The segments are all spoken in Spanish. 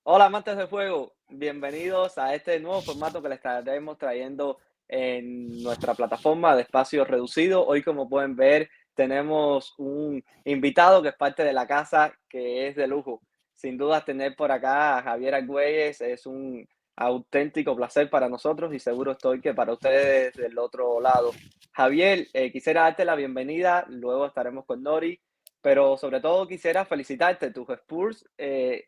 Hola amantes del juego, bienvenidos a este nuevo formato que les estaremos trayendo en nuestra plataforma de espacio reducido. Hoy, como pueden ver, tenemos un invitado que es parte de la casa, que es de lujo. Sin duda, tener por acá a Javier Argüelles es un auténtico placer para nosotros y seguro estoy que para ustedes del otro lado. Javier, quisiera darte la bienvenida, luego estaremos con Nori. Pero sobre todo quisiera felicitarte. Tus Spurs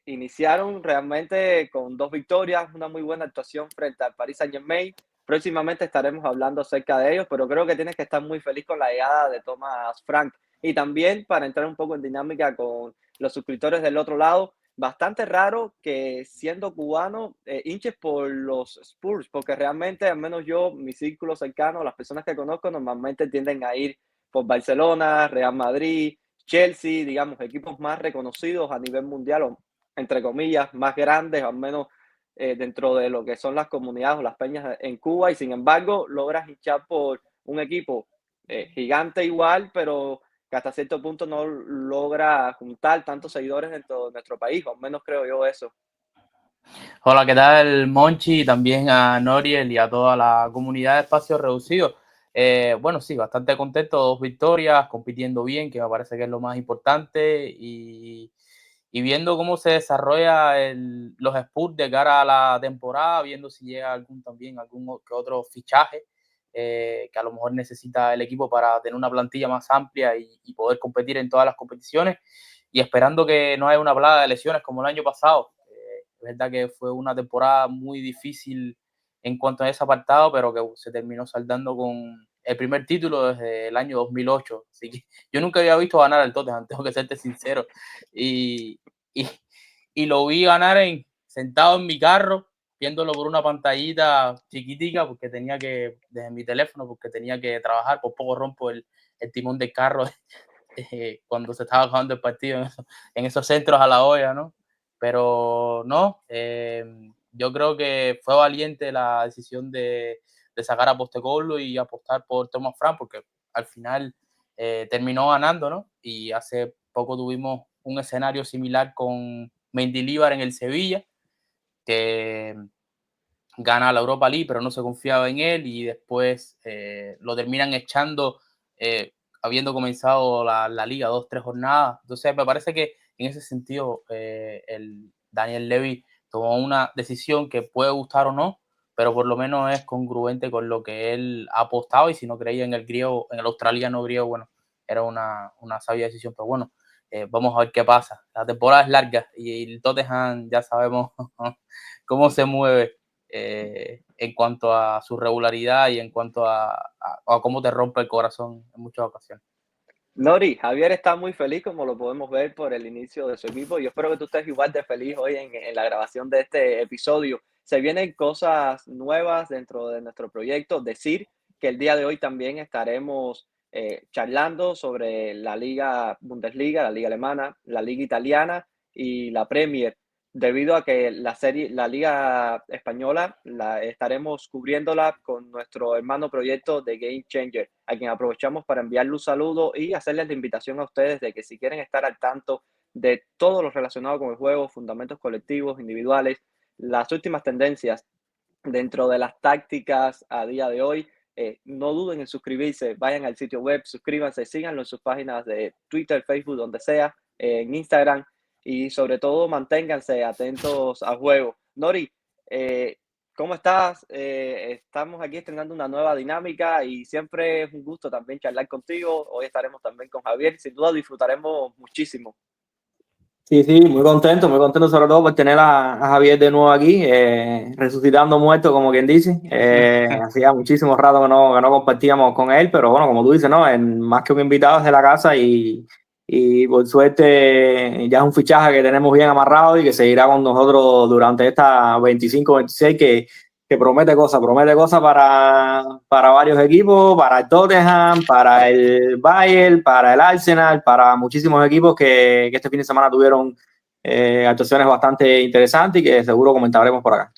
iniciaron realmente con 2 victorias, una muy buena actuación frente al Paris Saint-Germain. Próximamente estaremos hablando acerca de ellos, pero creo que tienes que estar muy feliz con la llegada de Thomas Frank. Y también para entrar un poco en dinámica con los suscriptores del otro lado, bastante raro que siendo cubano hinches por los Spurs, porque realmente, al menos yo, mi círculo cercano, las personas que conozco normalmente tienden a ir por Barcelona, Real Madrid, Chelsea, digamos, equipos más reconocidos a nivel mundial o, entre comillas, más grandes, al menos dentro de lo que son las comunidades o las peñas en Cuba, y sin embargo logras hinchar por un equipo gigante igual, pero que hasta cierto punto no logra juntar tantos seguidores dentro de nuestro país, o al menos creo yo eso. Hola, ¿qué tal, Monchi? Y también a Noriel y a toda la comunidad de Espacio Reducido. Bueno, sí, bastante contento, 2 victorias, compitiendo bien, que me parece que es lo más importante, y viendo cómo se desarrolla los Spurs de cara a la temporada, viendo si llega algún que otro fichaje que a lo mejor necesita el equipo para tener una plantilla más amplia y poder competir en todas las competiciones, y esperando que no haya una plaga de lesiones como el año pasado. Es verdad que fue una temporada muy difícil en cuanto a ese apartado, pero que se terminó saldando con el primer título desde el año 2008. Así que yo nunca había visto ganar al Tottenham, tengo que serte sincero. Y, y, y lo vi ganar sentado en mi carro, viéndolo por una pantallita chiquitica, porque tenía que, desde mi teléfono, porque tenía que trabajar. Por poco rompo el timón del carro cuando se estaba jugando el partido en esos centros a la olla, ¿no? Pero no, yo creo que fue valiente la decisión de sacar a Postecoglou y apostar por Thomas Frank, porque al final terminó ganando, ¿no? Y hace poco tuvimos un escenario similar con Mendilibar en el Sevilla, que gana la Europa League, pero no se confiaba en él, y después lo terminan echando habiendo comenzado la liga 2, 3 jornadas. Entonces me parece que en ese sentido el Daniel Levy tomó una decisión que puede gustar o no, pero por lo menos es congruente con lo que él ha apostado, y si no creía en el griego, en el australiano griego, bueno, era una sabia decisión. Pero bueno, vamos a ver qué pasa. La temporada es larga y el Tottenham ya sabemos cómo se mueve en cuanto a su regularidad y en cuanto a cómo te rompe el corazón en muchas ocasiones. Nori, Javier está muy feliz, como lo podemos ver por el inicio de su equipo. Yo espero que tú estés igual de feliz hoy en la grabación de este episodio. Se vienen cosas nuevas dentro de nuestro proyecto. Decir que el día de hoy también estaremos charlando sobre la Liga Bundesliga, la Liga Alemana, la Liga Italiana y la Premier, debido a que la Liga Española, la estaremos cubriéndola con nuestro hermano proyecto de Game Changer, a quien aprovechamos para enviarle un saludo y hacerles la invitación a ustedes de que si quieren estar al tanto de todo lo relacionado con el juego, fundamentos colectivos, individuales, las últimas tendencias dentro de las tácticas a día de hoy, no duden en suscribirse, vayan al sitio web, suscríbanse, síganlo en sus páginas de Twitter, Facebook, donde sea, en Instagram, y sobre todo manténganse atentos al juego. Nori, eh, ¿cómo estás? Estamos aquí estrenando una nueva dinámica y siempre es un gusto también charlar contigo. Hoy estaremos también con Javier, sin duda disfrutaremos muchísimo. Sí, sí, muy contento sobre todo por tener a Javier de nuevo aquí, resucitando muerto, como quien dice. Hacía muchísimo rato que no compartíamos con él, pero bueno, como tú dices, ¿no? Más que un invitado es de la casa y por suerte ya es un fichaje que tenemos bien amarrado y que seguirá con nosotros durante esta 25-26 que promete cosas para varios equipos, para el Tottenham, para el Bayern, para el Arsenal, para muchísimos equipos que este fin de semana tuvieron actuaciones bastante interesantes y que seguro comentaremos por acá.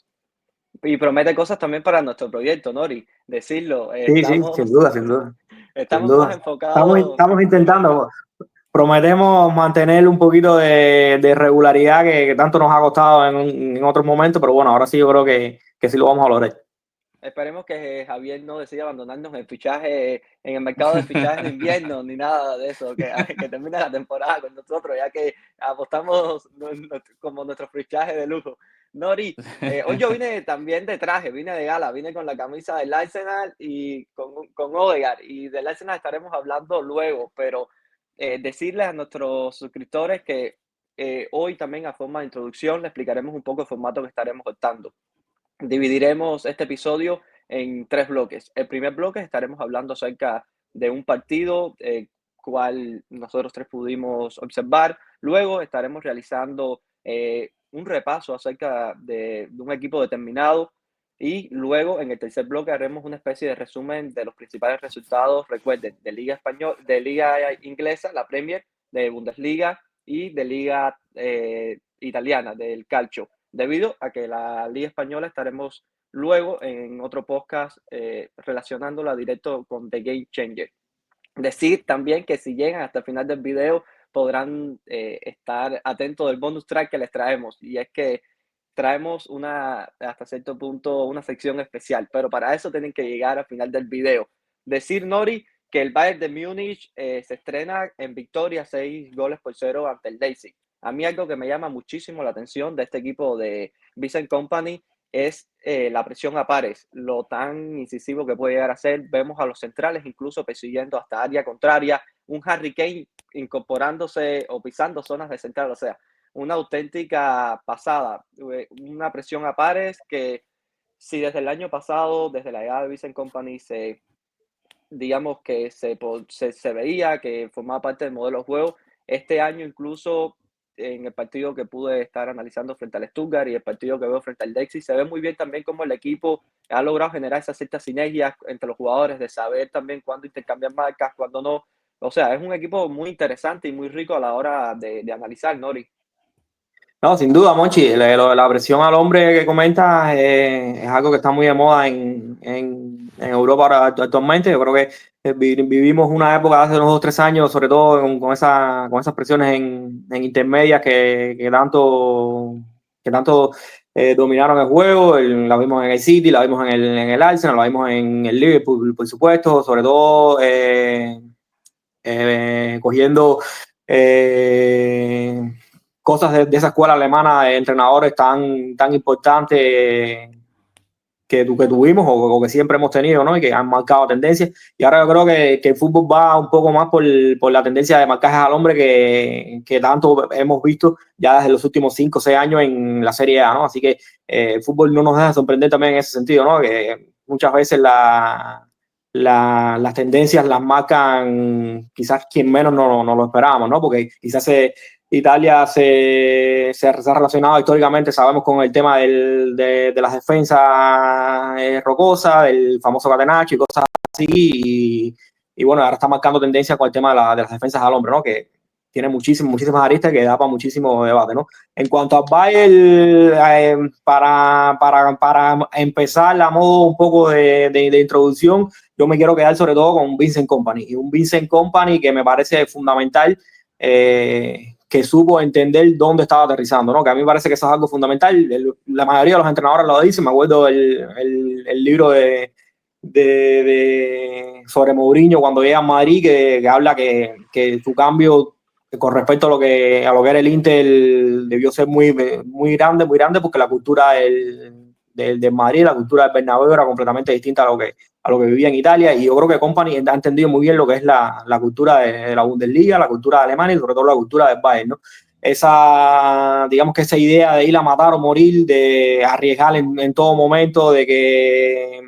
Y promete cosas también para nuestro proyecto, Nori. Decirlo, Sí, sí, sin estamos, duda, sin duda, sin estamos más duda. enfocados. Estamos intentando prometemos mantener un poquito de regularidad que tanto nos ha costado en otros momentos, pero bueno, ahora sí yo creo que sí lo vamos a lograr. Esperemos que Javier no decida abandonarnos en el mercado de fichajes de invierno, ni nada de eso, que termine la temporada con nosotros, ya que apostamos como nuestro fichaje de lujo. Nori, hoy yo vine también de traje, vine de gala, vine con la camisa del Arsenal y con Odegaard, y del Arsenal estaremos hablando luego, pero decirles a nuestros suscriptores que hoy también a forma de introducción le explicaremos un poco el formato que estaremos optando. Dividiremos este episodio en 3 bloques. El primer bloque estaremos hablando acerca de un partido, cual nosotros 3 pudimos observar. Luego estaremos realizando un repaso acerca de un equipo determinado. Y luego en el tercer bloque haremos una especie de resumen de los principales resultados, recuerden, de Liga Española, de Liga Inglesa, la Premier, de Bundesliga y de Liga Italiana, del Calcio. Debido a que la Liga Española estaremos luego en otro podcast relacionándola directo con The Game Changer. Decir también que si llegan hasta el final del video podrán estar atentos del bonus track que les traemos, y es que traemos hasta cierto punto una sección especial, pero para eso tienen que llegar al final del video. Decir, Nori, que el Bayern de Múnich se estrena en victoria 6-0 ante el Leipzig. A mí algo que me llama muchísimo la atención de este equipo de Vincent Kompany es la presión a pares, lo tan incisivo que puede llegar a ser. Vemos a los centrales incluso persiguiendo hasta área contraria, un Harry Kane incorporándose o pisando zonas de central, o sea, una auténtica pasada, una presión a pares que si desde el año pasado, desde la llegada de Vincent Kompany, digamos que se veía que formaba parte del modelo de juego, este año incluso en el partido que pude estar analizando frente al Stuttgart y el partido que veo frente al Leipzig, se ve muy bien también cómo el equipo ha logrado generar esas ciertas sinergias entre los jugadores, de saber también cuándo intercambiar marcas, cuándo no. O sea, es un equipo muy interesante y muy rico a la hora de analizar, Nori. No, sin duda, Monchi, la presión al hombre que comentas es algo que está muy de moda en Europa ahora actualmente. Yo creo que vivimos una época hace unos 2 o 3 años, sobre todo con esas presiones en intermedias que tanto dominaron el juego. La vimos en el City, la vimos en el Arsenal, la vimos en el Liverpool, por supuesto, sobre todo cogiendo cosas de esa escuela alemana de entrenadores tan importantes que tuvimos o que siempre hemos tenido, ¿no? Y que han marcado tendencias. Y ahora yo creo que el fútbol va un poco más por la tendencia de marcajes al hombre que tanto hemos visto ya desde los últimos 5 o 6 años en la Serie A, ¿no? Así que el fútbol no nos deja sorprender también en ese sentido, ¿no? Que muchas veces las tendencias las marcan quizás quien menos no lo esperábamos, ¿no? Porque quizás Italia se ha relacionado históricamente, sabemos, con el tema de las defensas rocosas, del famoso catenaccio y cosas así, y bueno, ahora está marcando tendencia con el tema de las defensas al hombre, ¿no? Que tiene muchísimas aristas que da para muchísimo debate, ¿no? En cuanto a Bayern, para empezar a modo un poco de introducción, yo me quiero quedar sobre todo con Vincent Kompany, y un Vincent Kompany que me parece fundamental, que supo entender dónde estaba aterrizando, ¿no? Que a mí me parece que eso es algo fundamental. La mayoría de los entrenadores lo dicen. Me acuerdo el libro sobre Mourinho cuando llega a Madrid, que habla que su cambio con respecto a lo que era el Inter debió ser muy grande, porque la cultura del Madrid, la cultura del Bernabéu era completamente distinta a lo que vivía en Italia, y yo creo que Kompany ha entendido muy bien lo que es la cultura de la Bundesliga, la cultura de Alemania y sobre todo la cultura del Bayern, ¿no? Digamos que esa idea de ir a matar o morir, de arriesgar en todo momento, de que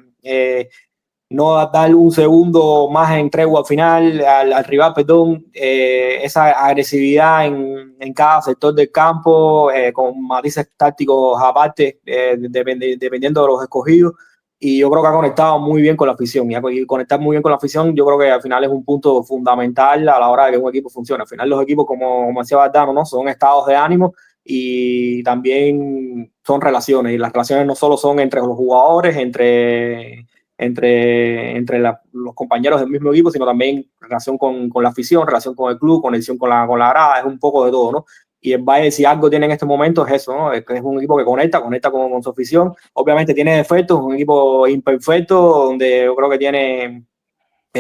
no dar un segundo más en tregua al final, al rival, perdón, esa agresividad en cada sector del campo, con matices tácticos aparte, dependiendo de los escogidos. Y yo creo que ha conectado muy bien con la afición. Y conectar muy bien con la afición, yo creo que al final es un punto fundamental a la hora de que un equipo funcione. Al final los equipos, como decía Valdano, ¿no? Son estados de ánimo y también son relaciones. Y las relaciones no solo son entre los jugadores, entre los compañeros del mismo equipo, sino también relación con la afición, relación con el club, conexión con la grada, es un poco de todo, ¿no? Y el Bayern, si algo tiene en este momento, es eso, ¿no? Es un equipo que conecta con su afición. Obviamente tiene defectos, es un equipo imperfecto, donde yo creo que tiene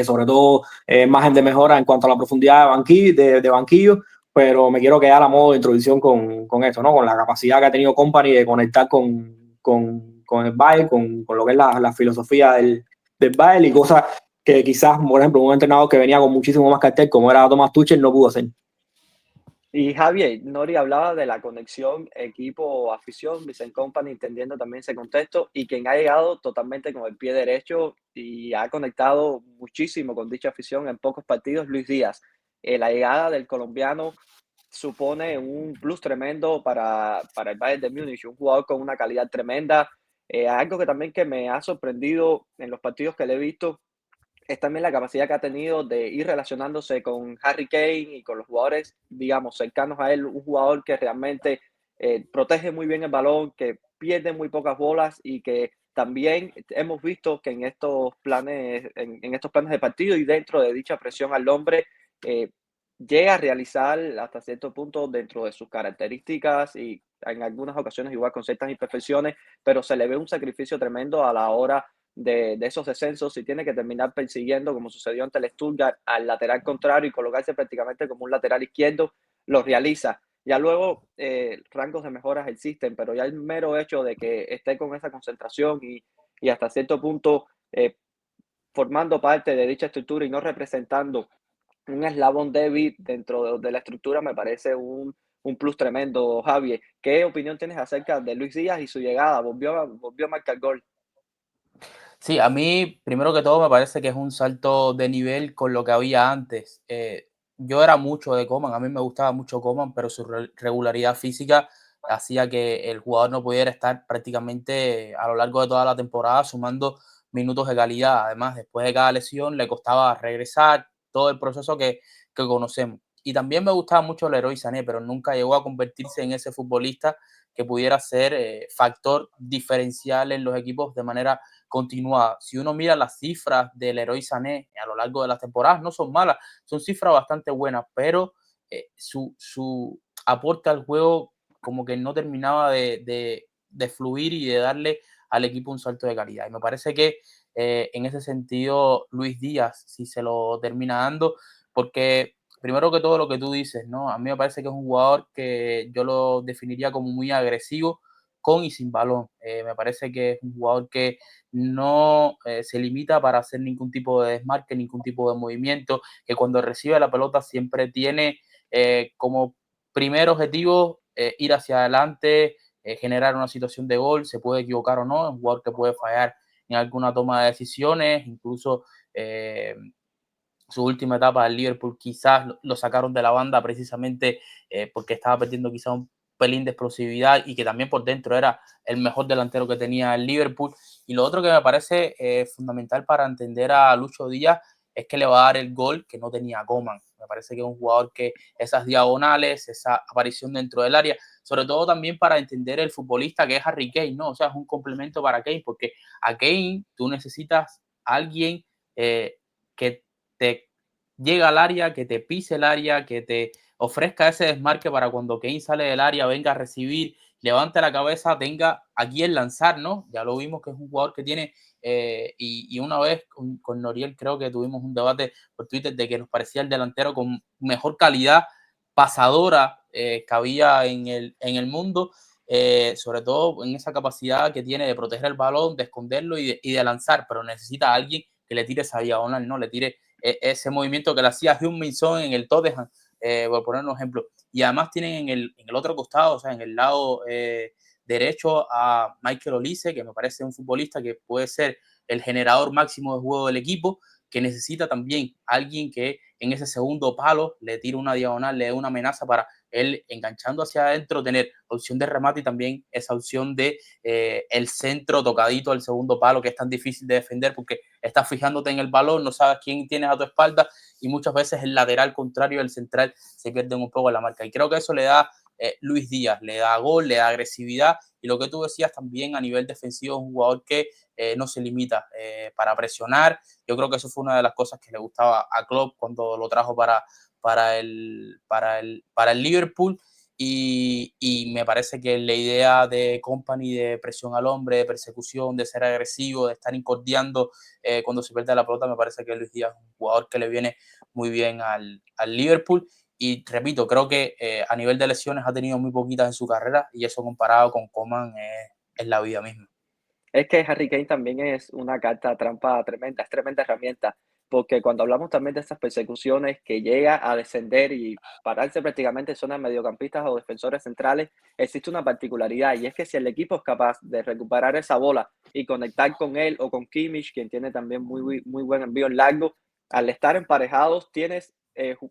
sobre todo margen de mejora en cuanto a la profundidad de banquillo, pero me quiero quedar a modo de introducción con esto, ¿no? Con la capacidad que ha tenido Kompany de conectar con el Bayern, con lo que es la filosofía del Bayern, y cosas que quizás, por ejemplo, un entrenador que venía con muchísimo más cartel, como era Thomas Tuchel, no pudo hacer. Y Javier, Nori hablaba de la conexión equipo-afición, Vincent Kompany entendiendo también ese contexto, y quien ha llegado totalmente con el pie derecho y ha conectado muchísimo con dicha afición en pocos partidos, Luis Díaz. La llegada del colombiano supone un plus tremendo para el Bayern de Múnich, un jugador con una calidad tremenda. Algo que también que me ha sorprendido en los partidos que le he visto es también la capacidad que ha tenido de ir relacionándose con Harry Kane y con los jugadores, digamos, cercanos a él, un jugador que realmente protege muy bien el balón, que pierde muy pocas bolas y que también hemos visto que en estos planes, en estos planes de partido y dentro de dicha presión al hombre, eh, llega a realizar hasta cierto punto dentro de sus características y en algunas ocasiones igual con ciertas imperfecciones, pero se le ve un sacrificio tremendo a la hora de esos descensos, si tiene que terminar persiguiendo, como sucedió ante el Stuttgart, al lateral contrario y colocarse prácticamente como un lateral izquierdo, lo realiza. Ya luego rangos de mejoras existen, pero ya el mero hecho de que esté con esa concentración y hasta cierto punto formando parte de dicha estructura y no representando un eslabón débil dentro de la estructura me parece un plus tremendo, Javier. ¿Qué opinión tienes acerca de Luis Díaz y su llegada? Volvió a marcar gol. Sí, a mí, primero que todo, me parece que es un salto de nivel con lo que había antes. Yo era mucho de Coman, a mí me gustaba mucho Coman, pero su regularidad física hacía que el jugador no pudiera estar prácticamente a lo largo de toda la temporada sumando minutos de calidad. Además, después de cada lesión le costaba regresar, todo el proceso que conocemos. Y también me gustaba mucho el Leroy Sané, pero nunca llegó a convertirse en ese futbolista que pudiera ser factor diferencial en los equipos de manera continuada. Si uno mira las cifras del Leroy Sané a lo largo de las temporadas, no son malas, son cifras bastante buenas, pero su aporte al juego como que no terminaba de fluir y de darle al equipo un salto de calidad. Y me parece que en ese sentido Luis Díaz sí se lo termina dando, porque primero que todo lo que tú dices, ¿no? A mí me parece que es un jugador que yo lo definiría como muy agresivo con y sin balón. Me parece que es un jugador que no se limita para hacer ningún tipo de desmarque, ningún tipo de movimiento, que cuando recibe la pelota siempre tiene como primer objetivo ir hacia adelante, generar una situación de gol, se puede equivocar o no, es un jugador que puede fallar en alguna toma de decisiones, incluso su última etapa del Liverpool quizás lo sacaron de la banda precisamente porque estaba perdiendo quizás un pelín de explosividad y que también por dentro era el mejor delantero que tenía el Liverpool. Y lo otro que me parece fundamental para entender a Lucho Díaz es que le va a dar el gol que no tenía Coman. Me parece que es un jugador que esas diagonales, esa aparición dentro del área, sobre todo también para entender el futbolista que es Harry Kane, ¿no? O sea, es un complemento para Kane, porque a Kane tú necesitas a alguien que te llega al área, que te pise el área, que te ofrezca ese desmarque para cuando Kane sale del área, venga a recibir, levante la cabeza, tenga a quien lanzar, ¿no? Ya lo vimos que es un jugador que tiene, y una vez con Noriel creo que tuvimos un debate por Twitter de que nos parecía el delantero con mejor calidad pasadora que había en el mundo, sobre todo en esa capacidad que tiene de proteger el balón, de esconderlo y de lanzar, pero necesita a alguien que le tire esa diagonal, ¿no? Le tire ese movimiento que le hacía Heung-min Son en el Tottenham, por poner un ejemplo. Y además tienen en el otro costado, o sea, en el lado derecho a Michael Olise, que me parece un futbolista que puede ser el generador máximo de juego del equipo, que necesita también alguien que en ese segundo palo le tire una diagonal, le dé una amenaza para él enganchando hacia adentro, tener opción de remate y también esa opción de el centro tocadito al segundo palo, que es tan difícil de defender porque estás fijándote en el balón, no sabes quién tienes a tu espalda y muchas veces el lateral contrario del central se pierde un poco en la marca. Y creo que eso le da Luis Díaz, le da gol, le da agresividad Y lo que tú decías también a nivel defensivo, es un jugador que no se limita para presionar. Yo creo que eso fue una de las cosas que le gustaba a Klopp cuando lo trajo para el Liverpool. Y me parece que la idea de Kompany de presión al hombre, de persecución, de ser agresivo, de estar incordiando cuando se pierde la pelota, me parece que Luis Díaz es un jugador que le viene muy bien al Liverpool. Y repito, creo que a nivel de lesiones ha tenido muy poquitas en su carrera, y eso comparado con Coman es la vida misma. Es que Harry Kane también es una carta trampa tremenda, es tremenda herramienta, porque cuando hablamos también de estas persecuciones que llega a descender y pararse prácticamente en zonas de mediocampistas o defensores centrales, existe una particularidad, y es que si el equipo es capaz de recuperar esa bola y conectar con él o con Kimmich, quien tiene también muy buen envío en largo, al estar emparejados tienes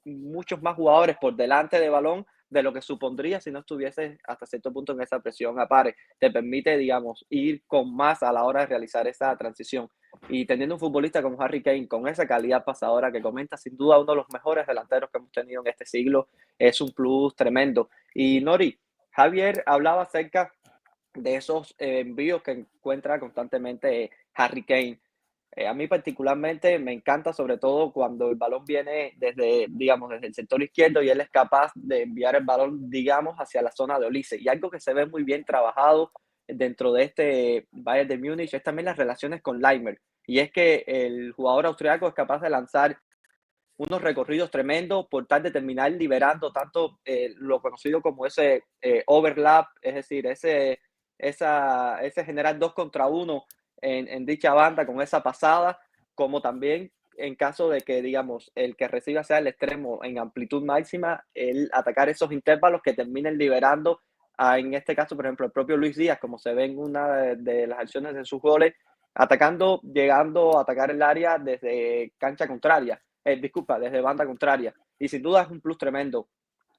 muchos más jugadores por delante de balón de lo que supondría si no estuviese hasta cierto punto en esa presión a pares. Te permite, digamos, ir con más a la hora de realizar esa transición. Y teniendo un futbolista como Harry Kane, con esa calidad pasadora que comenta, sin duda uno de los mejores delanteros que hemos tenido en este siglo, es un plus tremendo. Y Nori, Javier hablaba acerca de esos envíos que encuentra constantemente Harry Kane. A mí particularmente me encanta sobre todo cuando el balón viene desde, digamos, desde el sector izquierdo y él es capaz de enviar el balón, digamos, hacia la zona de Olise. Y algo que se ve muy bien trabajado dentro de este Bayern de Múnich es también las relaciones con Leimer. Y es que el jugador austriaco es capaz de lanzar unos recorridos tremendos por tal de terminar liberando tanto lo conocido como ese overlap, es decir, ese generar 2 contra 1 en dicha banda con esa pasada, como también en caso de que, digamos, el que reciba sea el extremo en amplitud máxima, el atacar esos intervalos que terminen liberando en este caso, por ejemplo, el propio Luis Díaz, como se ve en una de las acciones de sus goles, atacando, llegando a atacar el área desde cancha contraria. Disculpa, desde banda contraria. Y sin duda es un plus tremendo.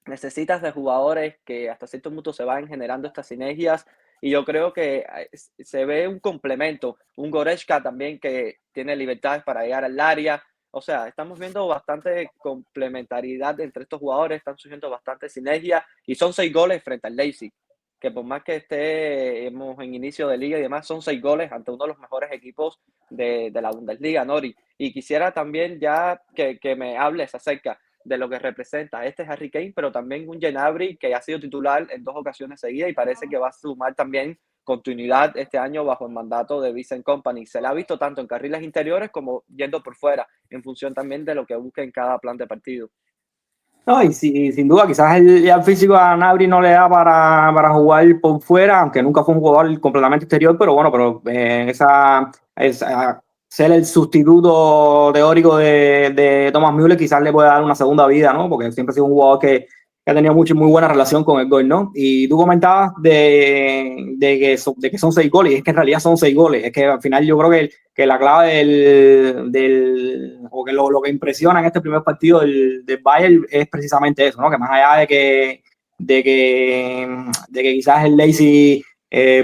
Necesitas de jugadores que hasta cierto punto se van generando estas sinergias, y yo creo que se ve un complemento. Un Goretzka también que tiene libertades para llegar al área. O sea, estamos viendo bastante complementariedad entre estos jugadores, están surgiendo bastante sinergia, y son 6 goles frente al Leipzig, que por más que estemos en inicio de liga y demás, son 6 goles ante uno de los mejores equipos de la Bundesliga, Nori. Y quisiera también ya que me hables acerca de lo que representa este Harry Kane, pero también un Gnabry que ha sido titular en 2 ocasiones seguidas y parece que va a sumar también continuidad este año bajo el mandato de Vincent Kompany. Se le ha visto tanto en carriles interiores como yendo por fuera, en función también de lo que busque en cada plan de partido. No, y sin duda, quizás el físico a Gnabry no le da para jugar por fuera, aunque nunca fue un jugador completamente exterior, pero bueno, pero esa ser el sustituto teórico de Thomas Müller quizás le puede dar una segunda vida, ¿no? Porque siempre ha sido un jugador que ha tenido muy buena relación con el gol, ¿no? Y tú comentabas de que son 6 goles, y es que en realidad son 6 goles. Es que al final yo creo que la clave o que lo que impresiona en este primer partido del Bayern es precisamente eso, ¿no? Que más allá de que quizás el Leipzig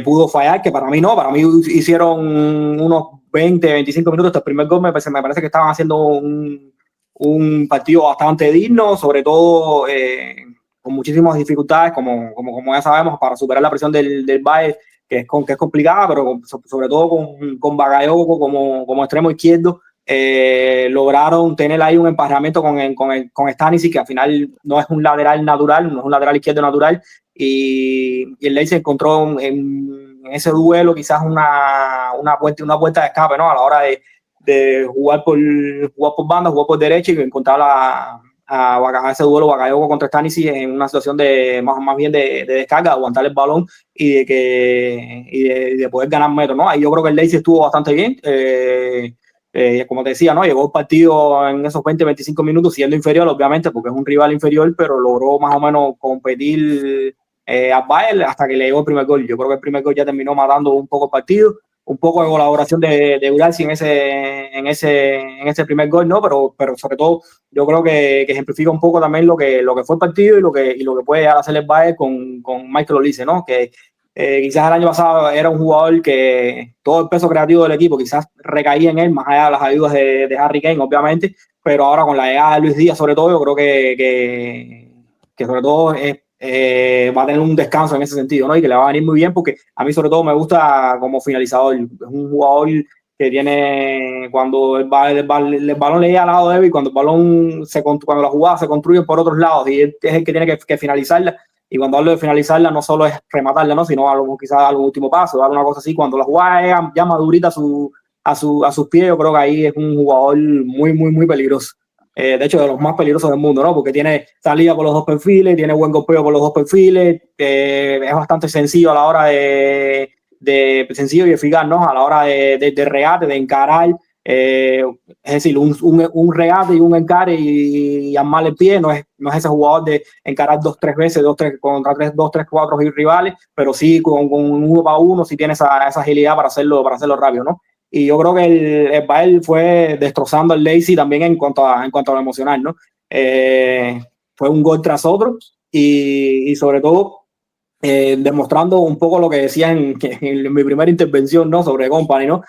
pudo fallar, que para mí no, para mí hicieron unos 20-25 minutos hasta el primer gol, me parece que estaban haciendo un partido bastante digno, sobre todo con muchísimas dificultades, como ya sabemos, para superar la presión del Bayern, que es complicada, pero sobre todo con Bakayoko como extremo izquierdo, lograron tener ahí un emparejamiento con Stanisic, que al final no es un lateral natural, no es un lateral izquierdo natural, y el Leipzig encontró en ese duelo quizás una puerta de escape, ¿no? A la hora de jugar por banda, jugar por derecha y encontrar a ese duelo Bakayoko contra Stanisic en una situación de más bien de descarga, de aguantar el balón y de poder ganar metros, ¿no? Ahí yo creo que el Leipzig estuvo bastante bien. Como te decía, ¿no? Llegó el partido en esos 20-25 minutos siendo inferior, obviamente, porque es un rival inferior, pero logró más o menos competir al Bayern hasta que le llegó el primer gol. Yo creo que el primer gol ya terminó matando un poco el partido, un poco de colaboración de Uralsi en ese primer gol, ¿no? Pero sobre todo yo creo que ejemplifica un poco también lo que fue el partido y lo que puede llegar a hacer el Bayern con Michael Olise, ¿no? Que quizás el año pasado era un jugador que todo el peso creativo del equipo quizás recaía en él, más allá de las ayudas de Harry Kane, obviamente, pero ahora con la llegada de Luis Díaz, sobre todo, yo creo que sobre todo es va a tener un descanso en ese sentido, ¿no? Y que le va a venir muy bien porque a mí sobre todo me gusta como finalizador. Es un jugador que tiene, cuando el balón le llega al lado de él y cuando cuando la jugada se construye por otros lados y él es el que tiene que finalizarla. Y cuando hablo de finalizarla, no solo es rematarla, ¿no? Sino quizás dar un último paso, dar una cosa así. Cuando la jugada es ya madurita a sus pies, yo creo que ahí es un jugador muy, muy, muy peligroso. De hecho, de los más peligrosos del mundo, ¿no? Porque tiene salida por los dos perfiles, tiene buen golpeo por los dos perfiles, es bastante sencillo a la hora sencillo y eficaz, ¿no? A la hora de regate, de encarar, es decir, un regate y un encare y armar el pie, no es ese jugador de encarar 2-3 veces, contra 2-3-4 rivales, pero sí con un 1-1, sí tiene esa agilidad para hacerlo rápido, ¿no? Y yo creo que el Bayern fue destrozando al Leipzig también en cuanto a lo emocional, ¿no? Fue un gol tras otro y sobre todo demostrando un poco lo que decía en mi primera intervención, ¿no? Sobre Kompany, ¿no?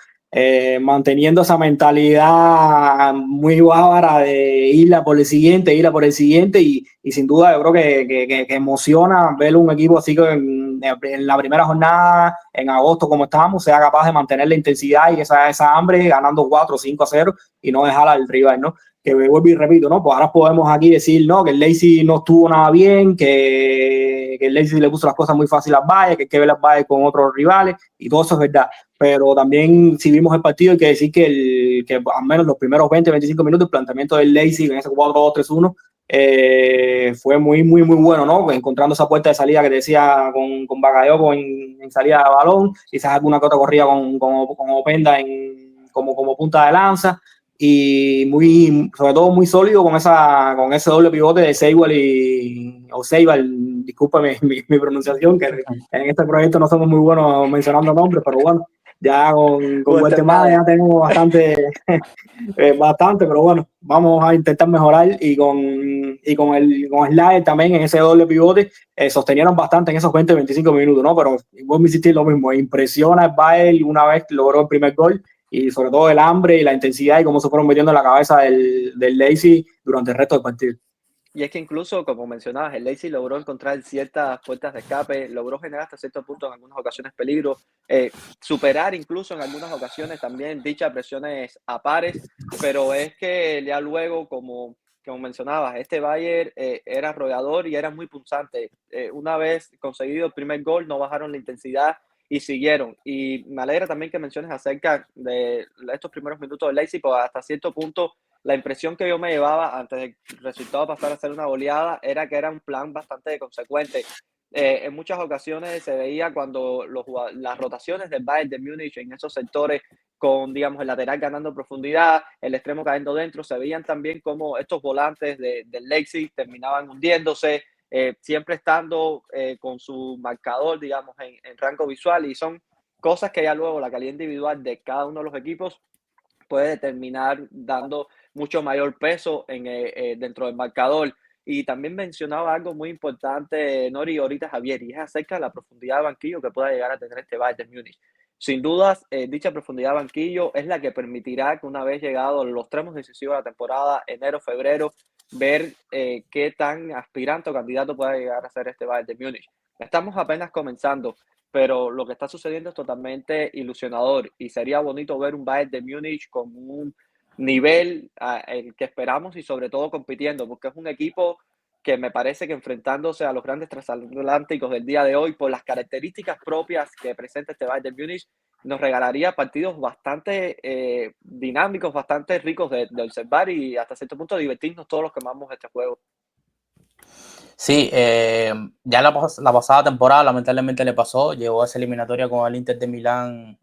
Manteniendo esa mentalidad muy bárbara de irla por el siguiente y sin duda yo creo que emociona ver un equipo así que en la primera jornada, en agosto como estábamos, sea capaz de mantener la intensidad y esa hambre ganando 4-5-0 y no dejar al rival, ¿no? Que vuelvo y repito, ¿no? Pues ahora podemos aquí decir, ¿no? Que el Leipzig no estuvo nada bien, que el Leipzig le puso las cosas muy fáciles al Bayern, que hay que ver al Bayern con otros rivales, y todo eso es verdad. Pero también, si vimos el partido, hay que decir que al menos los primeros 20-25 minutos, el planteamiento del Leipzig en ese 4-2-3-1 fue muy, muy, muy bueno, ¿no? Encontrando esa puerta de salida que decía con Bakayoko en salida de balón, quizás alguna que otra corrida con Openda como punta de lanza y sobre todo muy sólido con ese doble pivote de Seibal, discúlpame mi pronunciación, que en este proyecto no somos muy buenos mencionando nombres, pero bueno, ya con Guatemala ya tenemos bastante, pero bueno, vamos a intentar mejorar y con el Slayer también en ese doble pivote sostenieron bastante en esos 20-25 minutos, ¿no? Pero vos me hiciste lo mismo, impresiona el Bayern una vez que logró el primer gol y sobre todo el hambre y la intensidad y cómo se fueron metiendo en la cabeza del Leipzig durante el resto del partido. Y es que incluso, como mencionabas, el Leipzig logró encontrar ciertas puertas de escape, logró generar hasta cierto punto en algunas ocasiones peligro, superar incluso en algunas ocasiones también dichas presiones a pares, pero es que ya luego, como mencionabas, este Bayern era arrollador y era muy punzante. Una vez conseguido el primer gol, no bajaron la intensidad y siguieron. Y me alegra también que menciones acerca de estos primeros minutos del Leipzig, porque hasta cierto punto la impresión que yo me llevaba antes del resultado pasar a ser una goleada era que era un plan bastante consecuente. En muchas ocasiones se veía cuando las rotaciones del Bayern de Múnich en esos sectores con, digamos, el lateral ganando profundidad, el extremo cayendo dentro, se veían también como estos volantes del Leipzig terminaban hundiéndose, siempre estando con su marcador, digamos, en rango visual, y son cosas que ya luego la calidad individual de cada uno de los equipos puede terminar dando mucho mayor peso dentro del marcador. Y también mencionaba algo muy importante, Nori, ahorita Javier, y es acerca de la profundidad de banquillo que pueda llegar a tener este Bayern de Múnich. Sin dudas, dicha profundidad de banquillo es la que permitirá que una vez llegados los tramos decisivos de la temporada, enero, febrero, ver qué tan aspirante o candidato pueda llegar a ser este Bayern de Múnich. Estamos apenas comenzando, pero lo que está sucediendo es totalmente ilusionador y sería bonito ver un Bayern de Múnich con un nivel el que esperamos y sobre todo compitiendo, porque es un equipo que me parece que enfrentándose a los grandes transatlánticos del día de hoy por las características propias que presenta este Bayern de Múnich, nos regalaría partidos bastante dinámicos, bastante ricos de observar y hasta cierto punto divertirnos todos los que amamos este juego. Sí, ya la pasada temporada lamentablemente le pasó, llegó a esa eliminatoria con el Inter de Milán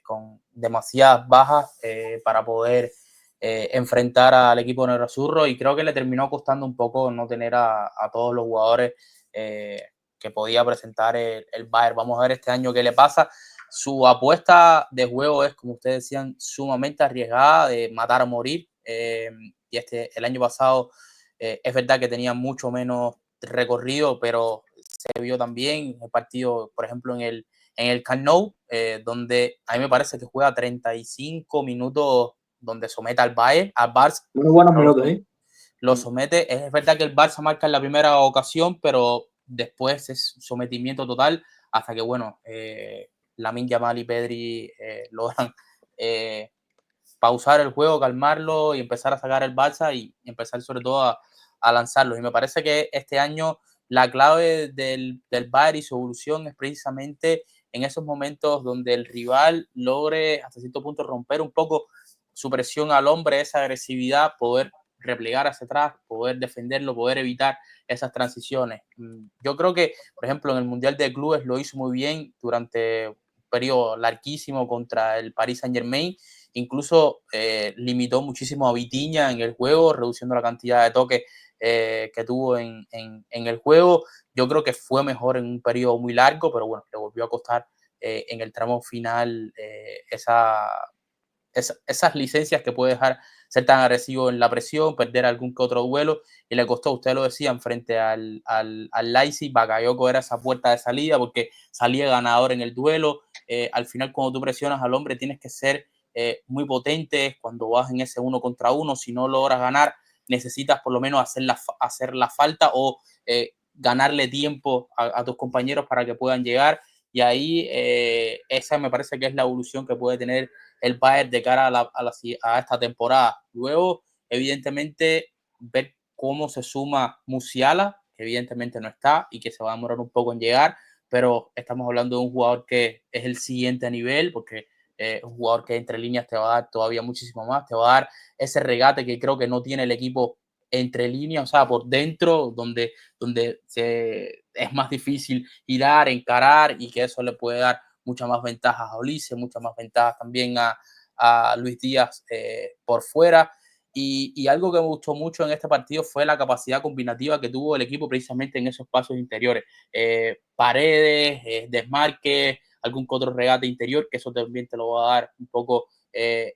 con demasiadas bajas para poder enfrentar al equipo nerazzurro y creo que le terminó costando un poco no tener a todos los jugadores que podía presentar el Bayern. Vamos a ver este año qué le pasa. Su apuesta de juego es, como ustedes decían, sumamente arriesgada, de matar o morir, y el año pasado es verdad que tenía mucho menos recorrido, pero se vio también el partido, por ejemplo, en el Camp Nou, donde a mí me parece que juega 35 minutos donde somete al Bayern, al Barça. Muy buenos minutos, ¿eh? Lo somete. Es verdad que el Barça marca en la primera ocasión, pero después es sometimiento total hasta que, bueno, Lamine Yamal y Pedri logran pausar el juego, calmarlo y empezar a sacar el Barça y empezar sobre todo a lanzarlos. Y me parece que este año la clave del Bayern y su evolución es precisamente en esos momentos donde el rival logre hasta cierto punto romper un poco su presión al hombre, esa agresividad, poder replegar hacia atrás, poder defenderlo, poder evitar esas transiciones. Yo creo que, por ejemplo, en el Mundial de Clubes lo hizo muy bien durante un periodo larguísimo contra el Paris Saint-Germain. Incluso limitó muchísimo a Vitinha en el juego, reduciendo la cantidad de toques que tuvo en el juego. Yo creo que fue mejor en un periodo muy largo, pero bueno, le volvió a costar en el tramo final esas licencias que puede dejar ser tan agresivo en la presión, perder algún que otro duelo, y le costó, ustedes lo decían, frente al Leipzig. Bakayoko era esa puerta de salida porque salía ganador en el duelo. Al final, cuando tú presionas al hombre, tienes que ser muy potente cuando vas en ese 1 contra 1. Si no logras ganar, necesitas por lo menos hacer la falta o ganarle tiempo a tus compañeros para que puedan llegar. Y ahí esa me parece que es la evolución que puede tener el Bayern de cara a esta temporada. Luego, evidentemente, ver cómo se suma Musiala, que evidentemente no está y que se va a demorar un poco en llegar, pero estamos hablando de un jugador que es el siguiente nivel, porque un jugador que entre líneas te va a dar todavía muchísimo más, te va a dar ese regate que creo que no tiene el equipo entre líneas, o sea, por dentro, donde es más difícil girar, encarar, y que eso le puede dar muchas más ventajas a Olise, muchas más ventajas también a Luis Díaz por fuera. Y algo que me gustó mucho en este partido fue la capacidad combinativa que tuvo el equipo precisamente en esos pasos interiores. Paredes, desmarques, algún otro regate interior, que eso también te lo va a dar un poco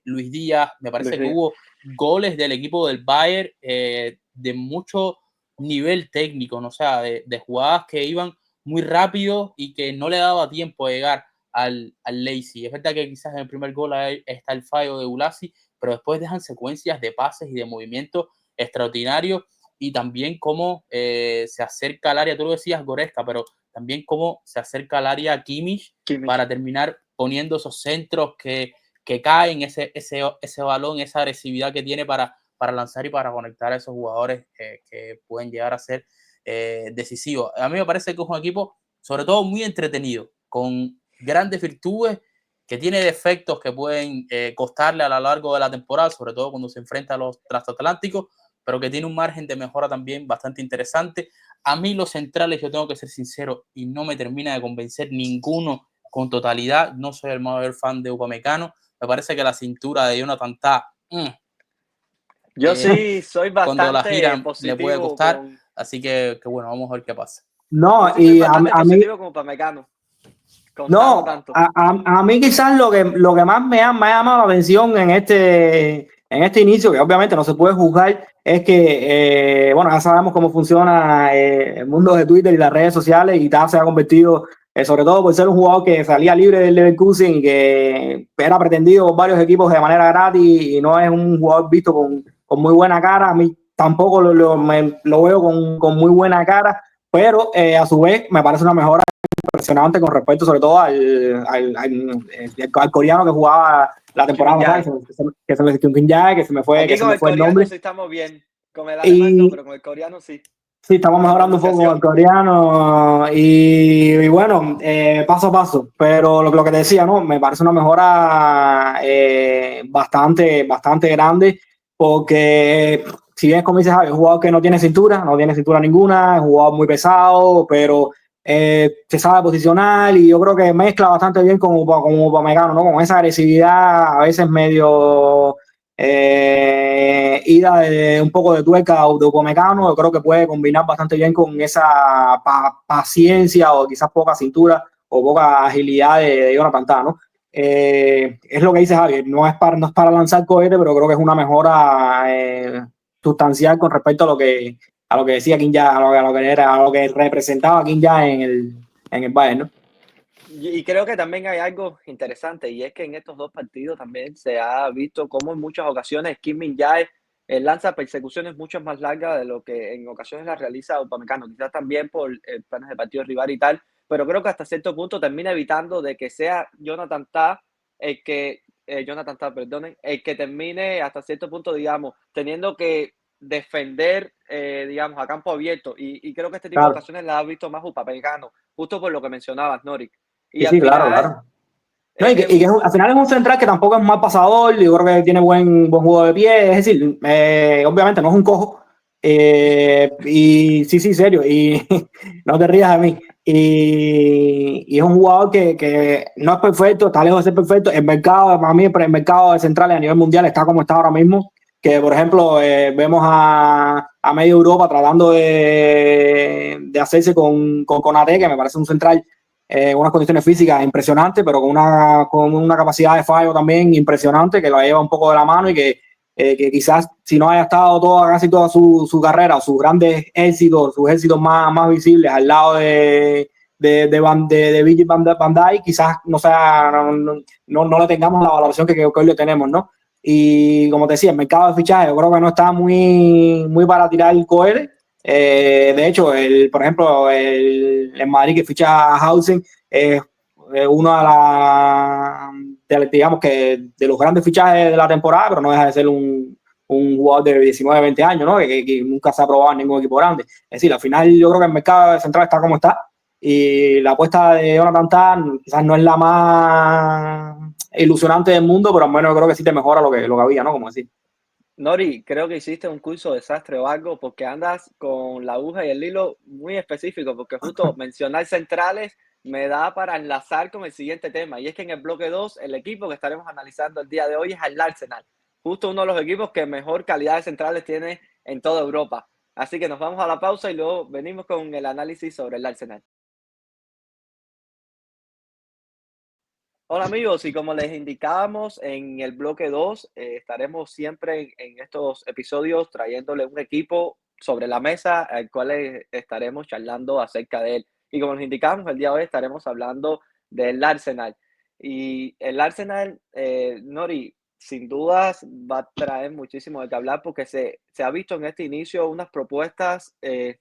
Luis Díaz. Me parece que hubo goles del equipo del Bayern de mucho nivel técnico, ¿no? O sea, de jugadas que iban muy rápido y que no le daba tiempo a llegar al Leipzig. Es verdad que quizás en el primer gol está el fallo de Ulasi, pero después dejan secuencias de pases y de movimientos extraordinarios, y también cómo se acerca al área, tú lo decías, Goretzka, pero también cómo se acerca al área Kimmich para terminar poniendo esos centros que caen, ese balón, esa agresividad que tiene para lanzar y para conectar a esos jugadores que pueden llegar a ser decisivos. A mí me parece que es un equipo, sobre todo, muy entretenido, con grandes virtudes, que tiene defectos que pueden costarle a lo largo de la temporada, sobre todo cuando se enfrenta a los transatlánticos, pero que tiene un margen de mejora también bastante interesante. A mí los centrales, yo tengo que ser sincero, y no me termina de convencer ninguno con totalidad. No soy el mayor fan de Upamecano. Me parece que la cintura de Jonathan Tah, yo sí soy cuando la bastante giran le puede positivo costar, con... así que bueno, vamos a ver qué pasa. No, Yo sí soy y bastante a mí, positivo como Upamecano. no, Tanto. a mí quizás lo que más me ha llamado la atención en este inicio, que obviamente no se puede juzgar, es que, bueno, ya sabemos cómo funciona el mundo de Twitter y las redes sociales, y Taz se ha convertido, sobre todo por ser un jugador que salía libre del Leverkusen y que era pretendido por varios equipos de manera gratis, y no es un jugador visto con muy buena cara. A mí tampoco lo veo con muy buena cara, pero a su vez me parece una mejora impresionante con respecto sobre todo al coreano que jugaba la temporada pasada, que se me fue Aquí con el el coreano nombre. sí estamos bien. Con el alemán no, Y pero con el coreano sí. sí, estamos La mejorando un poco con el pronunciación. coreano y bueno, paso a paso. Pero lo que te decía, ¿no? Me parece una mejora bastante grande, porque si bien, como dices, Javi, es un jugador que no tiene cintura ninguna, es un jugador muy pesado, pero se sabe posicionar, y yo creo que mezcla bastante bien con Upamecano, ¿no? Con esa agresividad, a veces medio ida de un poco de tuerca de Upamecano. Yo creo que puede combinar bastante bien con esa paciencia, o quizás poca cintura o poca agilidad de Jonathan Tah, ¿no? Es lo que dice Javier, no es para lanzar cohete, pero creo que es una mejora sustancial con respecto a lo que decía Kim Ya, a lo que representaba Kim Ya en el Bayern, ¿no? Y creo que también hay algo interesante, y es que en estos dos partidos también se ha visto cómo en muchas ocasiones Kim Min-jae lanza persecuciones mucho más largas de lo que en ocasiones las realiza Upamecano, quizás también por planes de partido rival y tal, pero creo que hasta cierto punto termina evitando de que sea Jonathan Tah, perdonen, el que termine hasta cierto punto, digamos, teniendo que defender, digamos, a campo abierto. Y creo que este tipo de Claro. ocasiones las ha visto más Upamecano, justo por lo que mencionabas, Nori. Y Sí, al sí, claro, final, claro. No, al final es un central que tampoco es mal pasador, yo creo que tiene buen juego de pie, es decir, obviamente no es un cojo, y sí, serio, y no te rías de mí, y es un jugador que no es perfecto, está lejos de ser perfecto, el mercado, para mí, el mercado de centrales a nivel mundial está como está ahora mismo, que por ejemplo vemos a medio Europa tratando de hacerse con Konaté, que me parece un central unas condiciones físicas impresionantes, pero con una capacidad de fallo también impresionante, que lo lleva un poco de la mano y que quizás si no haya estado casi toda su carrera, o sus grandes éxitos, sus éxitos más visibles al lado de Virgil van Dijk, quizás no le tengamos la valoración que hoy le tenemos, ¿no? Y como te decía, el mercado de fichaje yo creo que no está muy para tirar el cohete. De hecho, por ejemplo, el Madrid que ficha a Hausen es uno digamos que de los grandes fichajes de la temporada, pero no deja de ser un jugador de 19, 20 años, ¿no? Que nunca se ha probado en ningún equipo grande. Es decir, al final yo creo que el mercado central está como está y la apuesta de Jonathan Tah quizás no es la más ilusionante del mundo, pero al menos yo creo que sí te mejora lo que había, ¿no? Como decir. Nori, creo que hiciste un curso de desastre o algo porque andas con la aguja y el hilo muy específico, porque justo mencionar centrales me da para enlazar con el siguiente tema, y es que en el bloque 2 el equipo que estaremos analizando el día de hoy es el Arsenal, justo uno de los equipos que mejor calidad de centrales tiene en toda Europa. Así que nos vamos a la pausa y luego venimos con el análisis sobre el Arsenal. Hola amigos, y como les indicábamos en el bloque 2, estaremos siempre en estos episodios trayéndole un equipo sobre la mesa al cual estaremos charlando acerca de él. Y como les indicamos, el día de hoy estaremos hablando del Arsenal. Y el Arsenal, Nori, sin dudas va a traer muchísimo de qué hablar porque se ha visto en este inicio unas propuestas,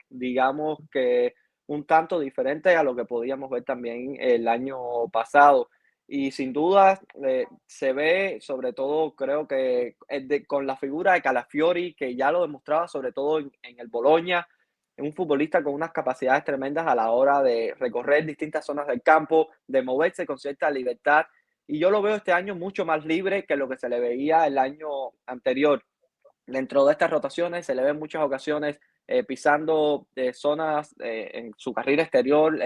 digamos que un tanto diferentes a lo que podíamos ver también el año pasado. Y sin duda se ve, sobre todo, creo que con la figura de Calafiori, que ya lo demostraba, sobre todo en el Bologna, un futbolista con unas capacidades tremendas a la hora de recorrer distintas zonas del campo, de moverse con cierta libertad. Y yo lo veo este año mucho más libre que lo que se le veía el año anterior. Dentro de estas rotaciones se le ve en muchas ocasiones pisando zonas en su carril exterior,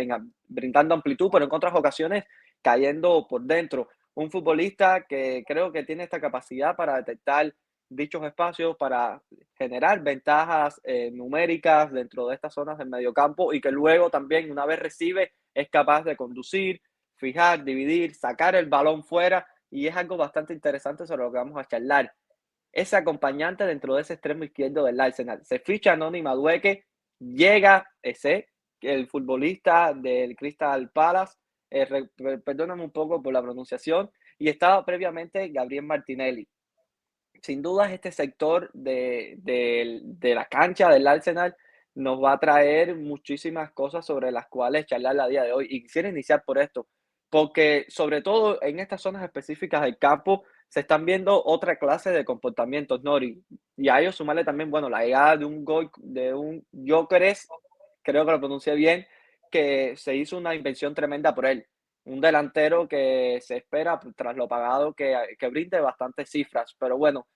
brindando amplitud, pero en otras ocasiones cayendo por dentro. Un futbolista que creo que tiene esta capacidad para detectar dichos espacios, para generar ventajas numéricas dentro de estas zonas del mediocampo y que luego también, una vez recibe, es capaz de conducir, fijar, dividir, sacar el balón fuera, y es algo bastante interesante sobre lo que vamos a charlar. Ese acompañante dentro de ese extremo izquierdo del Arsenal. Se ficha a Noni Madueke, llega el futbolista del Crystal Palace, perdóname un poco por la pronunciación, y estaba previamente Gabriel Martinelli. Sin dudas, este sector de la cancha del Arsenal nos va a traer muchísimas cosas sobre las cuales charlar a día de hoy. Y quisiera iniciar por esto, porque sobre todo en estas zonas específicas del campo se están viendo otra clase de comportamientos, Nori. Y a ello sumarle también, bueno, la llegada de un gol de un Gyökeres, creo que lo pronuncié bien, que se hizo una invención tremenda por él. Un delantero que se espera, tras lo pagado, que brinde bastantes cifras. Pero bueno,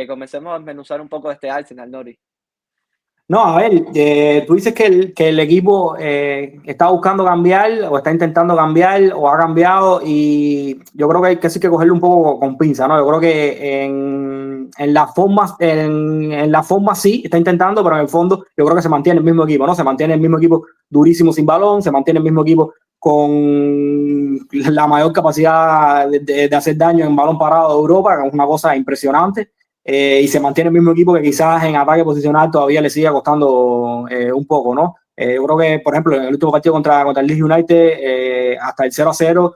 comencemos a desmenuzar un poco de este Arsenal, Nori. No, a ver, tú dices que el equipo está buscando cambiar o está intentando cambiar o ha cambiado, y yo creo que hay que sí que cogerlo un poco con pinza, ¿no? Yo creo que en la forma sí está intentando, pero en el fondo yo creo que se mantiene el mismo equipo, ¿no? Se mantiene el mismo equipo durísimo sin balón, se mantiene el mismo equipo con la mayor capacidad de hacer daño en balón parado de Europa, que es una cosa impresionante. Y se mantiene el mismo equipo que quizás en ataque posicional todavía le sigue costando un poco, ¿no? Yo creo que, por ejemplo, en el último partido contra el Leeds United, hasta el 0-0,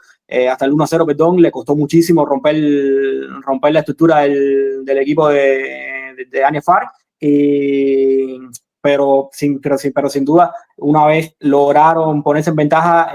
hasta el 1-0, perdón, le costó muchísimo romper la estructura del equipo de de Dani Farr, pero sin duda, una vez lograron ponerse en ventaja,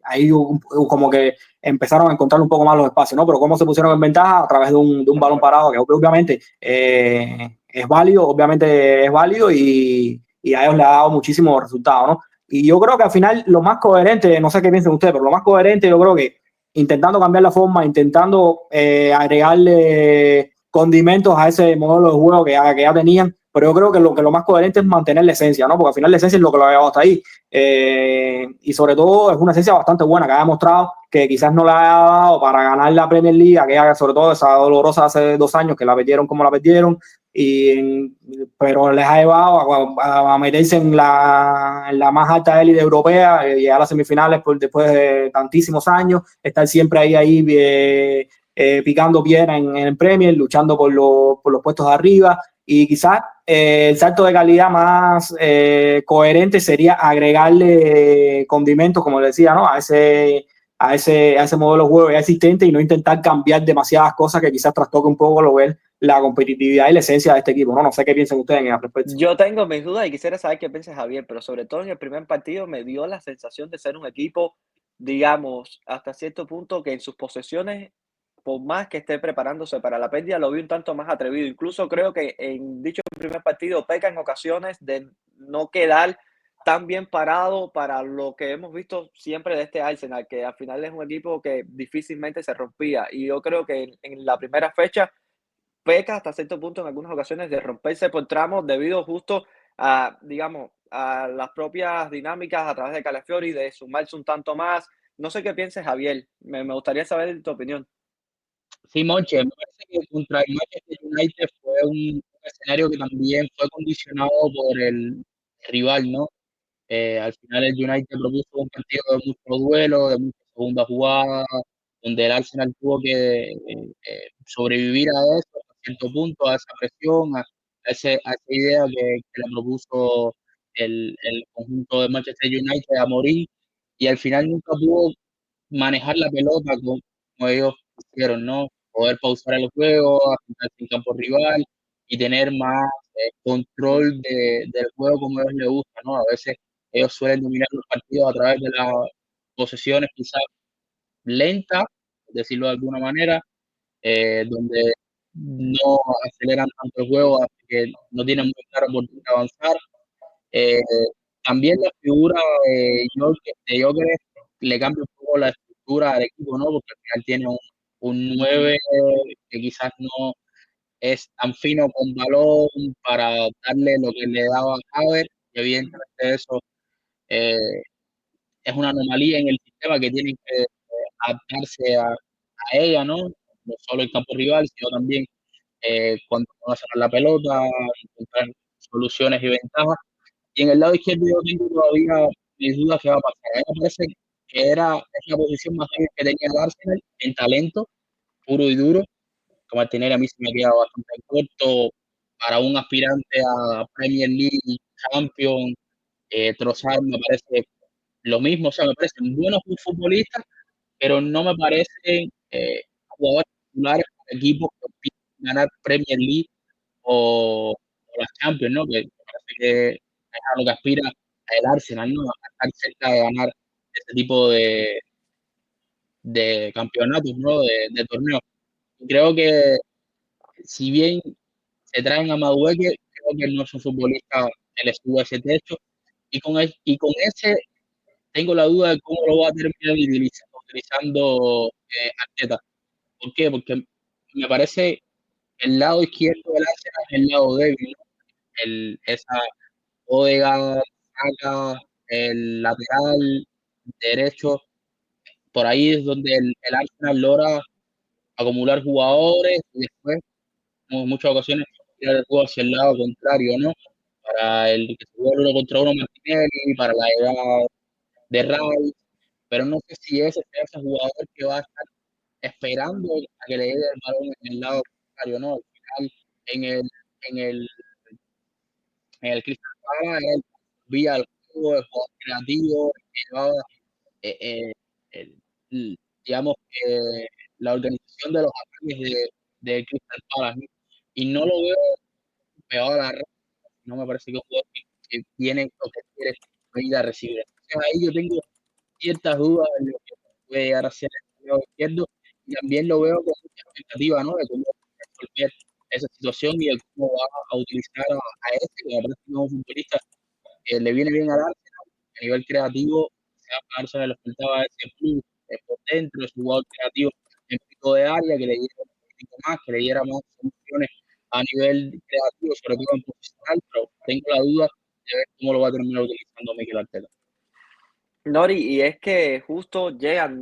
ahí como que empezaron a encontrar un poco más los espacios, ¿no? Pero cómo se pusieron en ventaja a través de un balón parado, que obviamente es válido y a ellos le ha dado muchísimos resultados, ¿no? Y yo creo que al final lo más coherente, no sé qué piensan ustedes, pero lo más coherente yo creo que intentando cambiar la forma, intentando agregarle condimentos a ese modelo de juego que ya tenían, pero yo creo que lo más coherente es mantener la esencia, ¿no? Porque al final la esencia es lo que lo ha llevado hasta ahí. Y sobre todo es una esencia bastante buena que ha demostrado que quizás no la ha dado para ganar la Premier League, aquella, sobre todo esa dolorosa hace 2 años que la perdieron como la perdieron, pero les ha llevado a meterse en la más alta élite europea, llegar a las semifinales después de tantísimos años, estar siempre ahí picando piedra en el Premier, luchando por los puestos de arriba. Y quizás el salto de calidad más coherente sería agregarle condimentos, como le decía, ¿no? A ese modelo de juego ya existente y no intentar cambiar demasiadas cosas que quizás trastoque un poco la competitividad y la esencia de este equipo, ¿no? No sé qué piensan ustedes en el respecto. Yo tengo mis dudas y quisiera saber qué piensa Javier, pero sobre todo en el primer partido me dio la sensación de ser un equipo, digamos, hasta cierto punto que en sus posesiones, por más que esté preparándose para la pérdida, lo vi un tanto más atrevido. Incluso creo que en dicho primer partido peca en ocasiones de no quedar tan bien parado para lo que hemos visto siempre de este Arsenal, que al final es un equipo que difícilmente se rompía. Y yo creo que en la primera fecha peca hasta cierto punto en algunas ocasiones de romperse por tramos debido justo a, digamos, a las propias dinámicas a través de Calafiori, de sumarse un tanto más. No sé qué pienses, Javier. Me gustaría saber tu opinión. Sí, Monche, me parece que contra el Manchester United fue un escenario que también fue condicionado por el rival, ¿no? Al final el United propuso un partido de mucho duelo, de mucha segunda jugada, donde el Arsenal tuvo que sobrevivir a eso, a cierto punto, a esa presión, a esa idea que le propuso el conjunto de Manchester United a morir, y al final nunca pudo manejar la pelota como ellos quisieron, ¿no? Poder pausar el juego, apuntarse en campo rival y tener más control del juego como a ellos les gusta, ¿no? A veces ellos suelen dominar los partidos a través de las posesiones quizás lentas, por decirlo de alguna manera, donde no aceleran tanto el juego, así que no tienen muy claro por dónde avanzar. Eh, También la figura de Joker le cambia un poco la estructura al equipo, ¿no? Porque al final tiene un 9 que quizás no es tan fino con balón para darle lo que le daba a Havertz, y evidentemente eso eh, es una anomalía en el sistema que tienen que adaptarse a ella, ¿no? No solo el campo rival, sino también cuando van a sacar la pelota, encontrar soluciones y ventajas. Y en el lado izquierdo yo tengo todavía mis dudas que va a pasar. A mí me parece que es la posición más débil que tenía el Arsenal en talento, puro y duro. Que Martinelli a mí se me queda bastante corto para un aspirante a Premier League, Champions. Trossard me parece lo mismo, o sea, me parecen buenos futbolistas, pero no me parecen jugadores titulares para equipos que piden ganar Premier League o las Champions, ¿no? Que me parece que es a lo que aspira el Arsenal, ¿no? A estar cerca de ganar ese tipo de campeonatos, ¿no? De torneos. Y creo que si bien se traen a Madueque, creo que él no es un futbolista que le suba ese techo. Y con ese tengo la duda de cómo lo va a terminar utilizando Arteta. ¿Por qué? Porque me parece el lado izquierdo del Arsenal es el lado débil, ¿no? Esa Odegaard, Saka, el lateral derecho, por ahí es donde el Arsenal logra acumular jugadores y después, en muchas ocasiones, tirar el juego hacia el lado contrario, ¿no? Para el que se vuelve uno contra uno Martinelli, para la llegada de Rice, pero no sé si ese sea ese jugador que va a estar esperando a que le llegue el balón en el lado contrario, ¿no? Al final, en el, en el, en el Crystal Palace, él vía el juego, el jugador creativo, que llevaba, eh, eh, digamos, la organización de los ataques de Crystal Palace, ¿no? y no lo veo pegado a la red, no me parece que es un jugador que tiene lo que quiere venir a recibir. Entonces ahí yo tengo ciertas dudas en lo que puede llegar a ser el lado izquierdo y también lo veo con mucha expectativa, ¿no? De cómo resolver esa situación y de cómo va a utilizar a este, que me parece que es un futbolista que le viene bien al Arsenal a nivel creativo. A Arsenal le faltaba ese plus por dentro, ese jugador creativo en pico de área, que le diera un poquito más, que le diera más soluciones a nivel creativo, sobre todo en posicional, pero tengo la duda de ver cómo lo va a terminar utilizando Mikel Arteta. Nori, y es que justo llega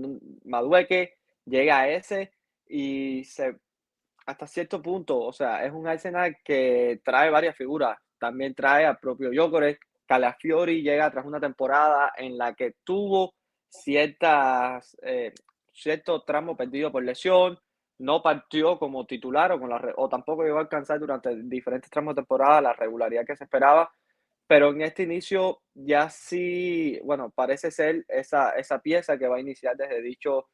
Madueke, llega ese y se hasta cierto punto, o sea, es un Arsenal que trae varias figuras. También trae al propio Gyökeres. Calafiori llega tras una temporada en la que tuvo cierto tramo perdido por lesión, no partió como titular o tampoco llegó a alcanzar durante diferentes tramos de temporada la regularidad que se esperaba, pero en este inicio ya sí, bueno, parece ser esa pieza que va a iniciar desde dicho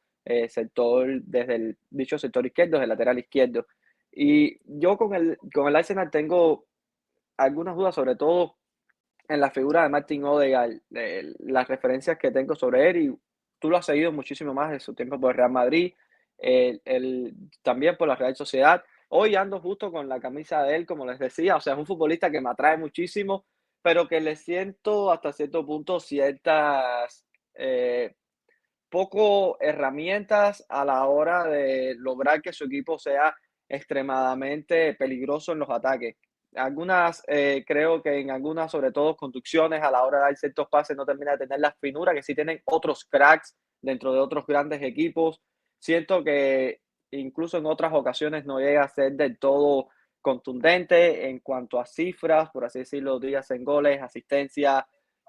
sector, desde el dicho sector izquierdo, desde el lateral izquierdo. Y yo con el Arsenal tengo algunas dudas, sobre todo en la figura de Martin Odegaard, las referencias que tengo sobre él, y tú lo has seguido muchísimo más de su tiempo por el Real Madrid, también por la Real Sociedad. Hoy ando justo con la camisa de él, como les decía, o sea, es un futbolista que me atrae muchísimo, pero que le siento hasta cierto punto ciertas poco herramientas a la hora de lograr que su equipo sea extremadamente peligroso en los ataques. Creo que en algunas, sobre todo conducciones, a la hora de dar ciertos pases, no termina de tener la finura que sí tienen otros cracks dentro de otros grandes equipos. Siento que incluso en otras ocasiones no llega a ser del todo contundente en cuanto a cifras, por así decirlo, días en goles, asistencia,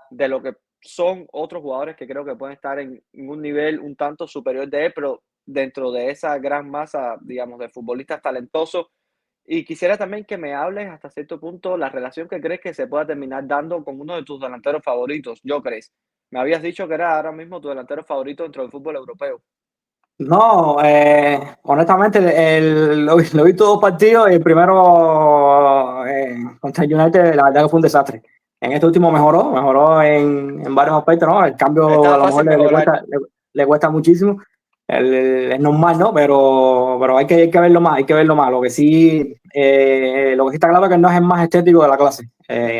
de lo que son otros jugadores que creo que pueden estar en un nivel un tanto superior de él, pero dentro de esa gran masa, digamos, de futbolistas talentosos. Y quisiera también que me hables hasta cierto punto la relación que crees que se pueda terminar dando con uno de tus delanteros favoritos, Gyökeres. Me habías dicho que era ahora mismo tu delantero favorito dentro del fútbol europeo. No, honestamente, lo vi todos partidos y el primero contra el United, la verdad que fue un desastre. En este último mejoró en varios aspectos, ¿no? El cambio a Está lo mejor fácil mejorar. le cuesta muchísimo. Es normal, ¿no? Pero hay que verlo más, hay que verlo más. Lo que sí está claro es que no es el más estético de la clase.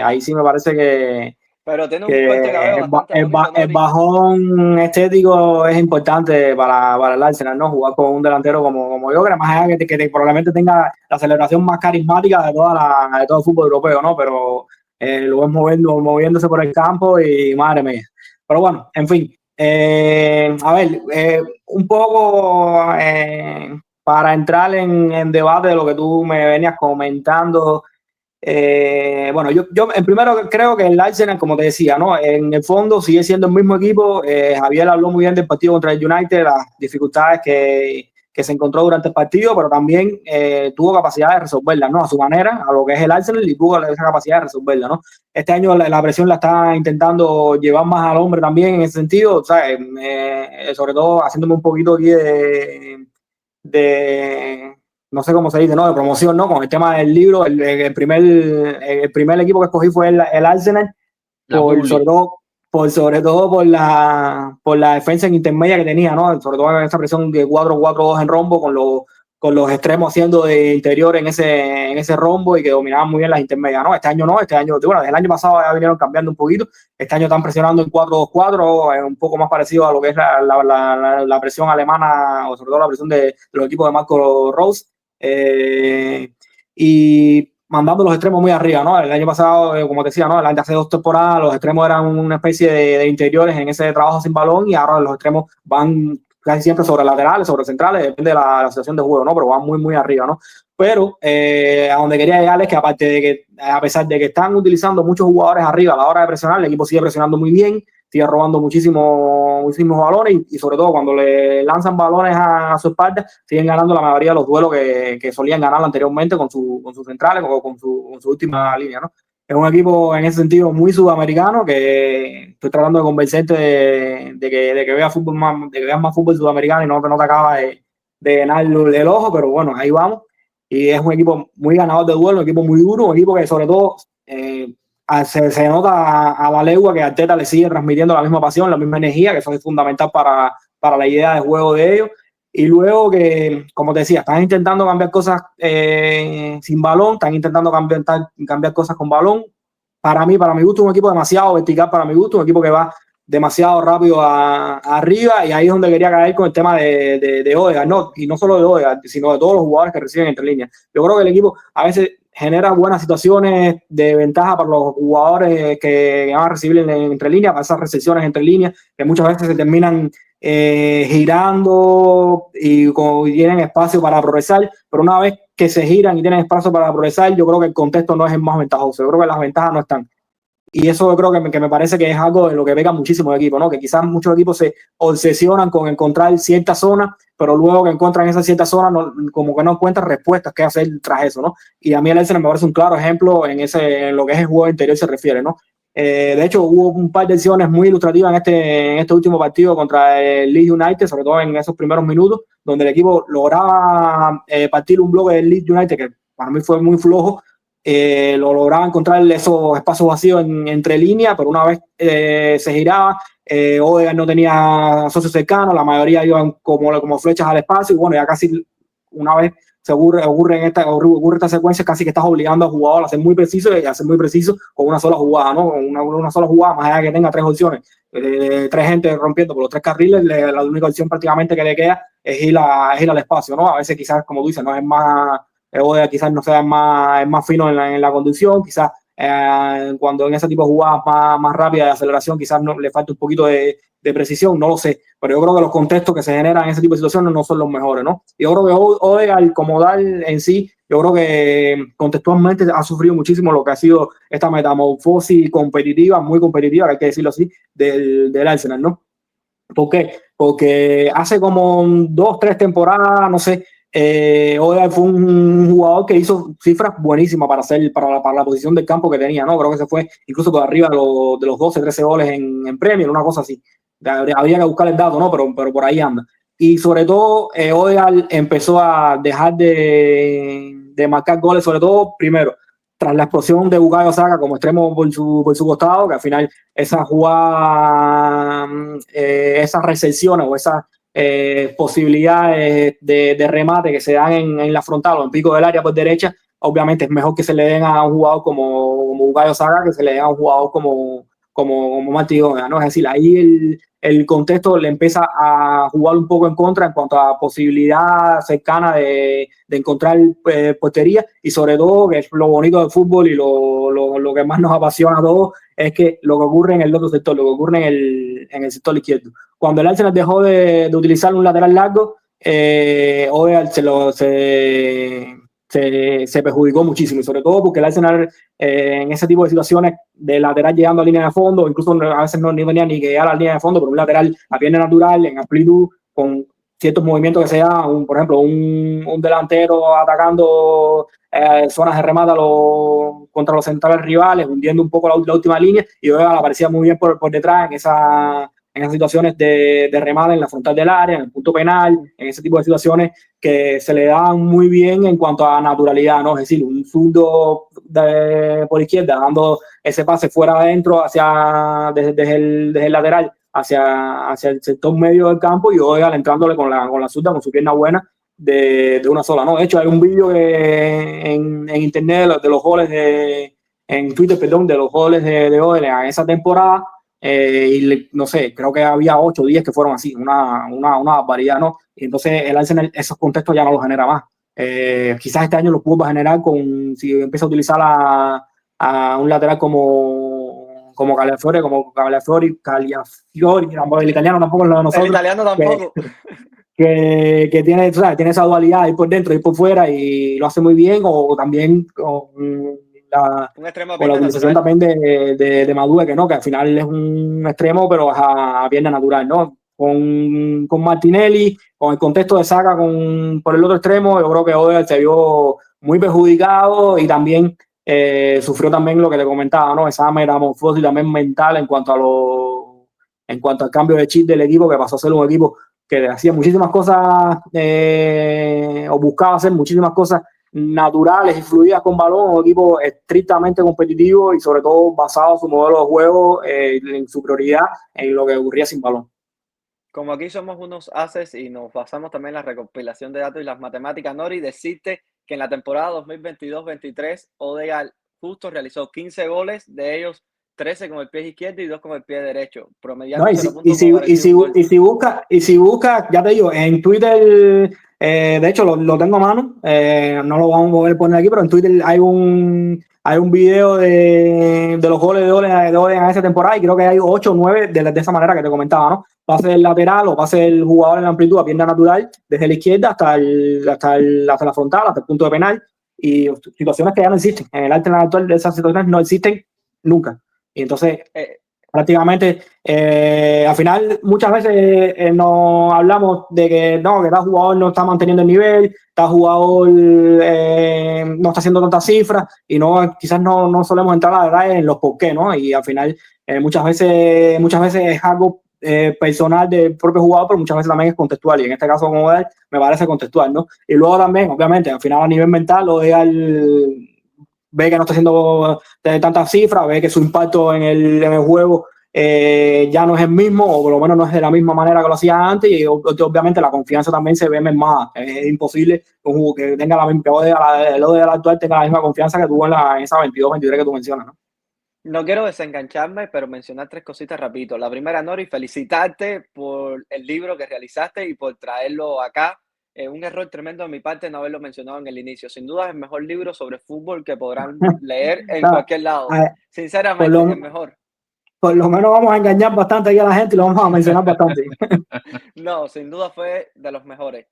Ahí sí me parece Pero tiene un corte de cabello que bastante bonito, el Nori. bajón estético es importante para el Arsenal, ¿no? Jugar con un delantero como yo, que más allá probablemente tenga la celebración más carismática de todo el fútbol europeo, ¿no? Pero lo ves moviéndose por el campo y madre mía. Pero bueno, en fin. A ver, un poco para entrar en debate de lo que tú me venías comentando. Bueno, yo en primero creo que el Arsenal, como te decía, ¿no? En el fondo sigue siendo el mismo equipo. Javier habló muy bien del partido contra el United, las dificultades que se encontró durante el partido, pero también tuvo capacidad de resolverlas, ¿no? A su manera, a lo que es el Arsenal, y tuvo esa capacidad de resolverla, ¿no? Este año la presión la está intentando llevar más al hombre también en ese sentido, ¿sabes? Sobre todo haciéndome un poquito aquí de no sé cómo se dice, ¿no? De promoción, ¿no? Con el tema del libro, el primer equipo que escogí fue el Arsenal, sobre todo, por la defensa en intermedia que tenía, ¿no? Sobre todo en esa presión de 4-4-2 en rombo, con los extremos haciendo de interior en ese rombo y que dominaban muy bien las intermedias, ¿no? Este año no, bueno, el año pasado ya vinieron cambiando un poquito, este año están presionando en 4-2-4, un poco más parecido a lo que es la presión alemana, o sobre todo la presión de los equipos de Marco Rose, y mandando los extremos muy arriba, ¿no? El año pasado, como te decía, ¿no? Hace 2 temporadas los extremos eran una especie de interiores en ese trabajo sin balón y ahora los extremos van casi siempre sobre laterales, sobre centrales, depende de la situación de juego, ¿no? Pero van muy arriba, ¿no? Pero a donde quería llegar es que aparte de que, a pesar de que están utilizando muchos jugadores arriba a la hora de presionar, el equipo sigue presionando muy bien, sigue robando muchísimos balones y sobre todo cuando le lanzan balones a su espalda, siguen ganando la mayoría de los duelos que solían ganar anteriormente con sus centrales o con su última línea, ¿no? Es un equipo en ese sentido muy sudamericano que estoy tratando de convencerte de que veas fútbol más, de que veas más fútbol sudamericano y no te acaba de llenar el ojo, pero bueno, ahí vamos. y es un equipo muy ganador de duelo, un equipo muy duro, un equipo que sobre todo se nota a la legua que Arteta le sigue transmitiendo la misma pasión, la misma energía, que eso es fundamental para la idea de juego de ellos. Y luego que, como te decía, están intentando cambiar cosas sin balón, están intentando cambiar cosas con balón. Para mí, para mi gusto, es un equipo demasiado vertical para mi gusto, un equipo que va demasiado rápido arriba, y ahí es donde quería caer con el tema de Odegaard, ¿no? Y no solo de Odegaard, sino de todos los jugadores que reciben entre líneas. Yo creo que el equipo a veces genera buenas situaciones de ventaja para los jugadores que van a recibir entre líneas, para esas recepciones entre líneas, que muchas veces se terminan girando y tienen espacio para progresar, pero una vez que se giran y tienen espacio para progresar, yo creo que el contexto no es el más ventajoso, yo creo que las ventajas no están. Y eso yo creo que me parece que es algo de lo que peca muchísimo el equipo, ¿no? Que quizás muchos equipos se obsesionan con encontrar cierta zona, pero luego que encuentran esa cierta zona, no, como que no encuentran respuestas que hacer tras eso, ¿no? Y a mí el Arsenal me parece un claro ejemplo en lo que es el juego interior se refiere, ¿no? De hecho, hubo un par de acciones muy ilustrativas en este último partido contra el Leeds United, sobre todo en esos primeros minutos, donde el equipo lograba partir un bloque del Leeds United que para mí fue muy flojo. Lo lograba encontrar esos espacios vacíos entre líneas, pero una vez se giraba, Odegaard no tenía socios cercanos, la mayoría iban como flechas al espacio, y bueno, ya casi una vez ocurre esta secuencia, casi que estás obligando al jugador a ser muy preciso y a ser muy preciso con una sola jugada, ¿no? Una sola jugada, más allá de que tenga tres opciones, tres gente rompiendo por los tres carriles, la única opción prácticamente que le queda es ir al espacio, ¿no? A veces quizás, como tú dices, no es más Odegaard quizás no sea más fino en la conducción, quizás cuando en ese tipo de jugadas más rápidas de aceleración quizás no, le falta un poquito de precisión, no lo sé, pero yo creo que los contextos que se generan en ese tipo de situaciones no son los mejores, ¿no? Yo creo que Odegaard como tal en sí, yo creo que contextualmente ha sufrido muchísimo lo que ha sido esta metamorfosis competitiva, muy competitiva, que hay que decirlo así, del Arsenal, ¿no? ¿Por qué? Porque hace como 2-3 temporadas, no sé, Odegaard fue un jugador que hizo cifras buenísimas para la posición del campo que tenía, ¿no? Creo que se fue incluso por arriba de los 12-13 goles en Premier, una cosa así. Habría que buscar el dato, ¿no? Pero por ahí anda. Y sobre todo, Odegaard empezó a dejar de marcar goles, sobre todo, primero, tras la explosión de Bukayo Saka como extremo por su costado, que al final esa jugada, esas recepciones o esas posibilidades de remate que se dan en la frontal o en pico del área por derecha, obviamente es mejor que se le den a un jugador como Bukayo Saka que se le den a un jugador como Martí Gómez, ¿no? Es decir, ahí el contexto le empieza a jugar un poco en contra en cuanto a posibilidad cercana de encontrar portería, y sobre todo, que es lo bonito del fútbol y lo que más nos apasiona a todos, es que lo que ocurre en el otro sector, lo que ocurre en el sector izquierdo. Cuando el Arsenal dejó de utilizar un lateral largo, Odegaard se perjudicó muchísimo, y sobre todo porque el Arsenal en ese tipo de situaciones de lateral llegando a línea de fondo, incluso a veces no venía ni que llegar a la línea de fondo, pero un lateral a pierna natural, en amplitud, con ciertos movimientos que se dan, por ejemplo, un delantero atacando zonas de remate contra los centrales rivales, hundiendo un poco la última línea, y Odegaard aparecía muy bien por detrás en esas situaciones de remate en la frontal del área, en el punto penal, en ese tipo de situaciones que se le dan muy bien en cuanto a naturalidad, ¿no? Es decir, un zurdo por izquierda dando ese pase fuera adentro desde el lateral hacia el sector medio del campo, y Odegaard entrándole con la zurda, con su pierna buena, de una sola, ¿no? De hecho, hay un vídeo en internet de los goles en Twitter, perdón, de los goles de Odegaard en esa temporada, no sé, creo que había 8 o 10 que fueron así, una barbaridad, ¿no? Y entonces el Arsenal esos contextos ya no los genera más. Quizás este año los pudo generar si empieza a utilizar a un lateral como Calafiori, el italiano tampoco es lo de nosotros. El italiano tampoco. Que tiene, ¿sabes? Tiene esa dualidad, ir por dentro, ir por fuera, y lo hace muy bien, o también la utilización también de Madueke, ¿no? Que al final es un extremo, pero a pierna natural, ¿no? Con Martinelli, con el contexto de Saka por el otro extremo, yo creo que Odegaard se vio muy perjudicado, y también sufrió también lo que te comentaba, ¿no? Esa metamorfosis también mental en cuanto al cambio de chip del equipo, que pasó a ser un equipo que hacía muchísimas cosas o buscaba hacer muchísimas cosas naturales y fluidas con balón, un equipo estrictamente competitivo y sobre todo basado en su modelo de juego, en su prioridad en lo que ocurría sin balón. Como aquí somos unos ases y nos basamos también en la recopilación de datos y las matemáticas, Nori, decirte que en la temporada 2022-23 Odegaard justo realizó 15 goles, de ellos 13 con el pie izquierdo y 2 con el pie derecho, No, promediando 0,41 gol. y si busca, ya te digo, en Twitter, de hecho lo tengo a mano, no lo vamos a poder poner aquí, pero en Twitter hay un video de los goles de Odegaard en esa temporada y creo que hay 8 o 9 de esa manera que te comentaba, ¿no? Pase del lateral o pase del jugador en la amplitud a pierna natural, desde la izquierda hasta la frontal, hasta el punto de penal, y situaciones que ya no existen. En el arte actual de esas situaciones no existen nunca. Y entonces Eh, prácticamente, al final muchas veces nos hablamos de que no, que tal jugador no está manteniendo el nivel, tal jugador no está haciendo tantas cifras y no, quizás no solemos entrar a la verdad en los por qué, ¿no? Y al final muchas veces es algo personal del propio jugador, pero muchas veces también es contextual y en este caso como él me parece contextual, ¿no? Y luego también, obviamente, al final a nivel mental lo de ve que no está haciendo tantas cifras, ve que su impacto en el juego ya no es el mismo, o por lo menos no es de la misma manera que lo hacía antes, y obviamente la confianza también se ve mermada. Es imposible que tenga la misma, el Odegaard actual tenga la misma confianza que tuvo en esa 22-23 que tú mencionas, ¿no? no quiero desengancharme, pero mencionar tres cositas rapidito. La primera, Nori, felicitarte por el libro que realizaste y por traerlo acá. Un error tremendo de mi parte no haberlo mencionado en el inicio. Sin duda es el mejor libro sobre fútbol que podrán leer en Nada, cualquier lado. por, Sinceramente, el lo, mejor. por lo menos vamos a engañar bastante ahí a la gente y lo vamos a mencionar bastante. No, sin duda fue de los mejores.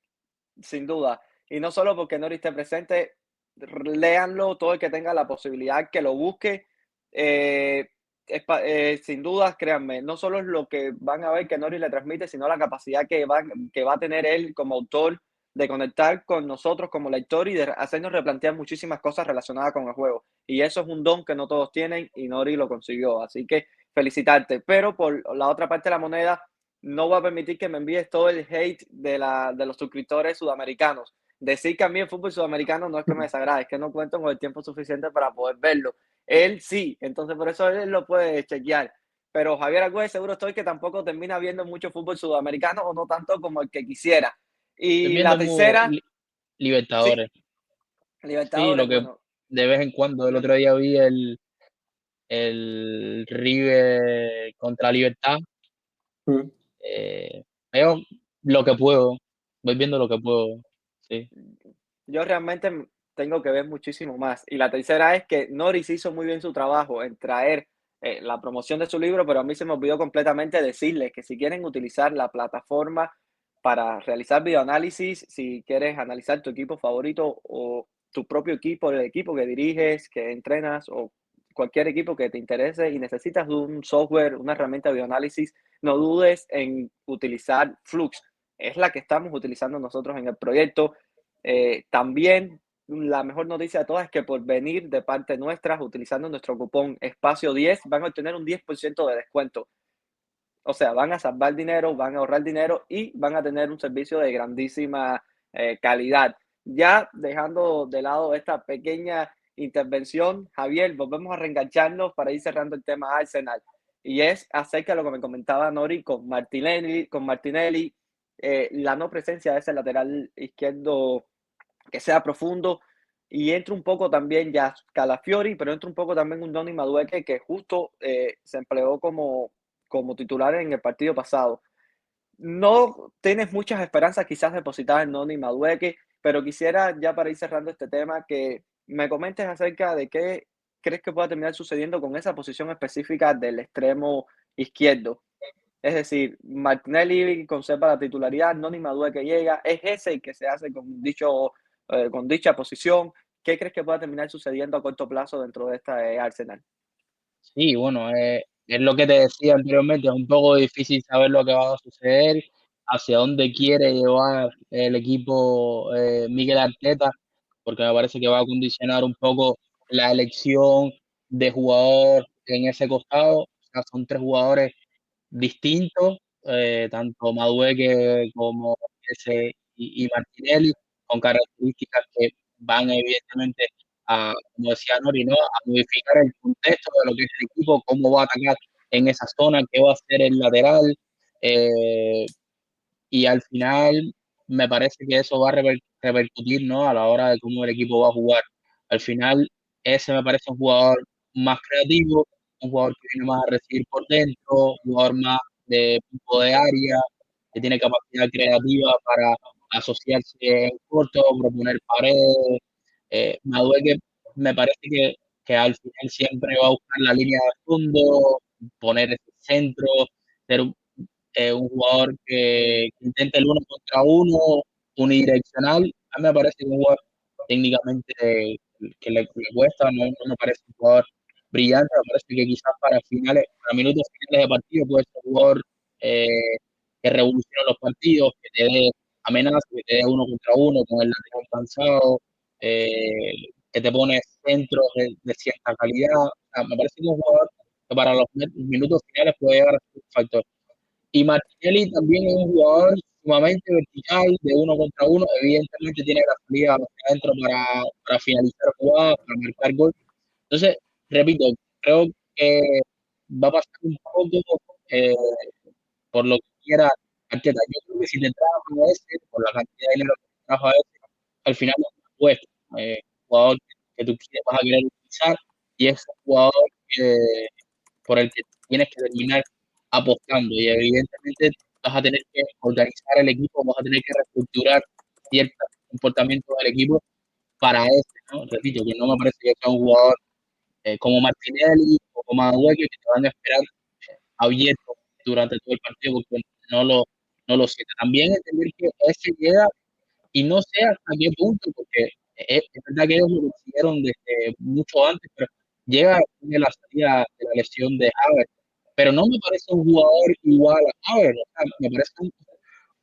Sin duda. Y no solo porque Nori esté presente, léanlo, todo el que tenga la posibilidad que lo busque. Eh, sin dudas, créanme, no solo es lo que van a ver que Nori le transmite, sino la capacidad que va a tener él como autor de conectar con nosotros como lector y de hacernos replantear muchísimas cosas relacionadas con el juego. Y eso es un don que no todos tienen y Nori lo consiguió. Así que felicitarte. Pero por la otra parte de la moneda, no voy a permitir que me envíes todo el hate de los suscriptores sudamericanos. Decir que a mí el fútbol sudamericano no es que me desagrade, es que no cuento con el tiempo suficiente para poder verlo. Él sí, entonces por eso él lo puede chequear. Pero Javier Agüez seguro estoy que tampoco termina viendo mucho fútbol sudamericano o no tanto como el que quisiera. Estoy Y la viendo tercera, sí, Libertadores. Sí, lo Libertadores, que bueno, de vez en cuando, el otro día vi el River contra Libertad. Veo lo que puedo, voy viendo lo que puedo, sí. yo realmente tengo que ver muchísimo más. Y la tercera es que Norris hizo muy bien su trabajo en traer la promoción de su libro, pero a mí se me olvidó completamente decirles que si quieren utilizar la plataforma para realizar videoanálisis, si quieres analizar tu equipo favorito o tu propio equipo, el equipo que diriges, que entrenas o cualquier equipo que te interese y necesitas de un software, una herramienta de videoanálisis, no dudes en utilizar Flux. Es la que estamos utilizando nosotros en el proyecto. También la mejor noticia de todas es que por venir de parte nuestra, utilizando nuestro cupón espacio 10, van a obtener un 10% de descuento. O sea, van a salvar dinero, van a ahorrar dinero y van a tener un servicio de grandísima calidad. Ya dejando de lado esta pequeña intervención, Javier, volvemos a reengancharnos para ir cerrando el tema Arsenal. Y es acerca de lo que me comentaba Nori con Martinelli, la no presencia de ese lateral izquierdo que sea profundo. Y entra un poco también ya Calafiori, pero entra un poco también un Donny Madueque que justo se empleó como titular en el partido pasado. No tienes muchas esperanzas quizás depositadas en Donny Madueque, pero quisiera ya para ir cerrando este tema que me comentes acerca de qué crees que pueda terminar sucediendo con esa posición específica del extremo izquierdo. Es decir, Martinelli conserva la titularidad, Noni Madueque llega, es ese el que se hace con dicha posición. ¿Qué crees que pueda terminar sucediendo a corto plazo dentro de esta Arsenal? Sí, bueno, es lo que te decía anteriormente, es un poco difícil saber lo que va a suceder, hacia dónde quiere llevar el equipo Mikel Arteta, porque me parece que va a condicionar un poco la elección de jugador en ese costado. O sea, son 3 jugadores distintos, tanto Madueque como ese y Martinelli, con características que van evidentemente a, como decía Nori, ¿no? A modificar el contexto de lo que es el equipo, cómo va a atacar en esa zona, qué va a hacer el lateral. Y al final me parece que eso va a repercutir, ¿no? A la hora de cómo el equipo va a jugar. Al final, ese me parece un jugador más creativo, un jugador que viene más a recibir por dentro, un jugador más de tipo de área, que tiene capacidad creativa para asociarse en corto, proponer paredes. Madueque me parece que al final siempre va a buscar la línea de fondo, poner ese centro, ser un jugador que intenta el uno contra uno, unidireccional. A mí me parece que un jugador técnicamente que le cuesta, no me parece un jugador brillante, me parece que quizás para minutos finales de partido puede ser un jugador eh, que revolucione los partidos, que te dé amenazas, que te dé uno contra uno con el lateral cansado, que te pone centros de cierta calidad. O sea, me parece que es un jugador que para los minutos finales puede llegar a ser un factor. Y Martinelli también es un jugador sumamente vertical, de uno contra uno. Evidentemente tiene la salida hacia adentro para finalizar jugadas, para marcar gol. Entonces, repito, creo que va a pasar un poco eh, por lo que quiera Arteta. Yo creo que si te trajo a ese, por la cantidad de dinero que te trajo a ese, al final es una apuesta. Jugador que tú vas a querer utilizar y es un jugador que por el que tienes que terminar apostando y evidentemente vas a tener que organizar el equipo, vas a tener que reestructurar ciertos comportamientos del equipo para ese, ¿no? Repito, que no me parece que sea un jugador como Martinelli o como Agueque que te van a esperar abierto durante todo el partido porque no lo, no lo siente. También entender que ese llega y no sé hasta qué punto, porque es verdad que ellos lo consiguieron desde mucho antes, pero llega de la salida de la lesión de Havertz, pero no me parece un jugador igual a Havertz, o sea, me parece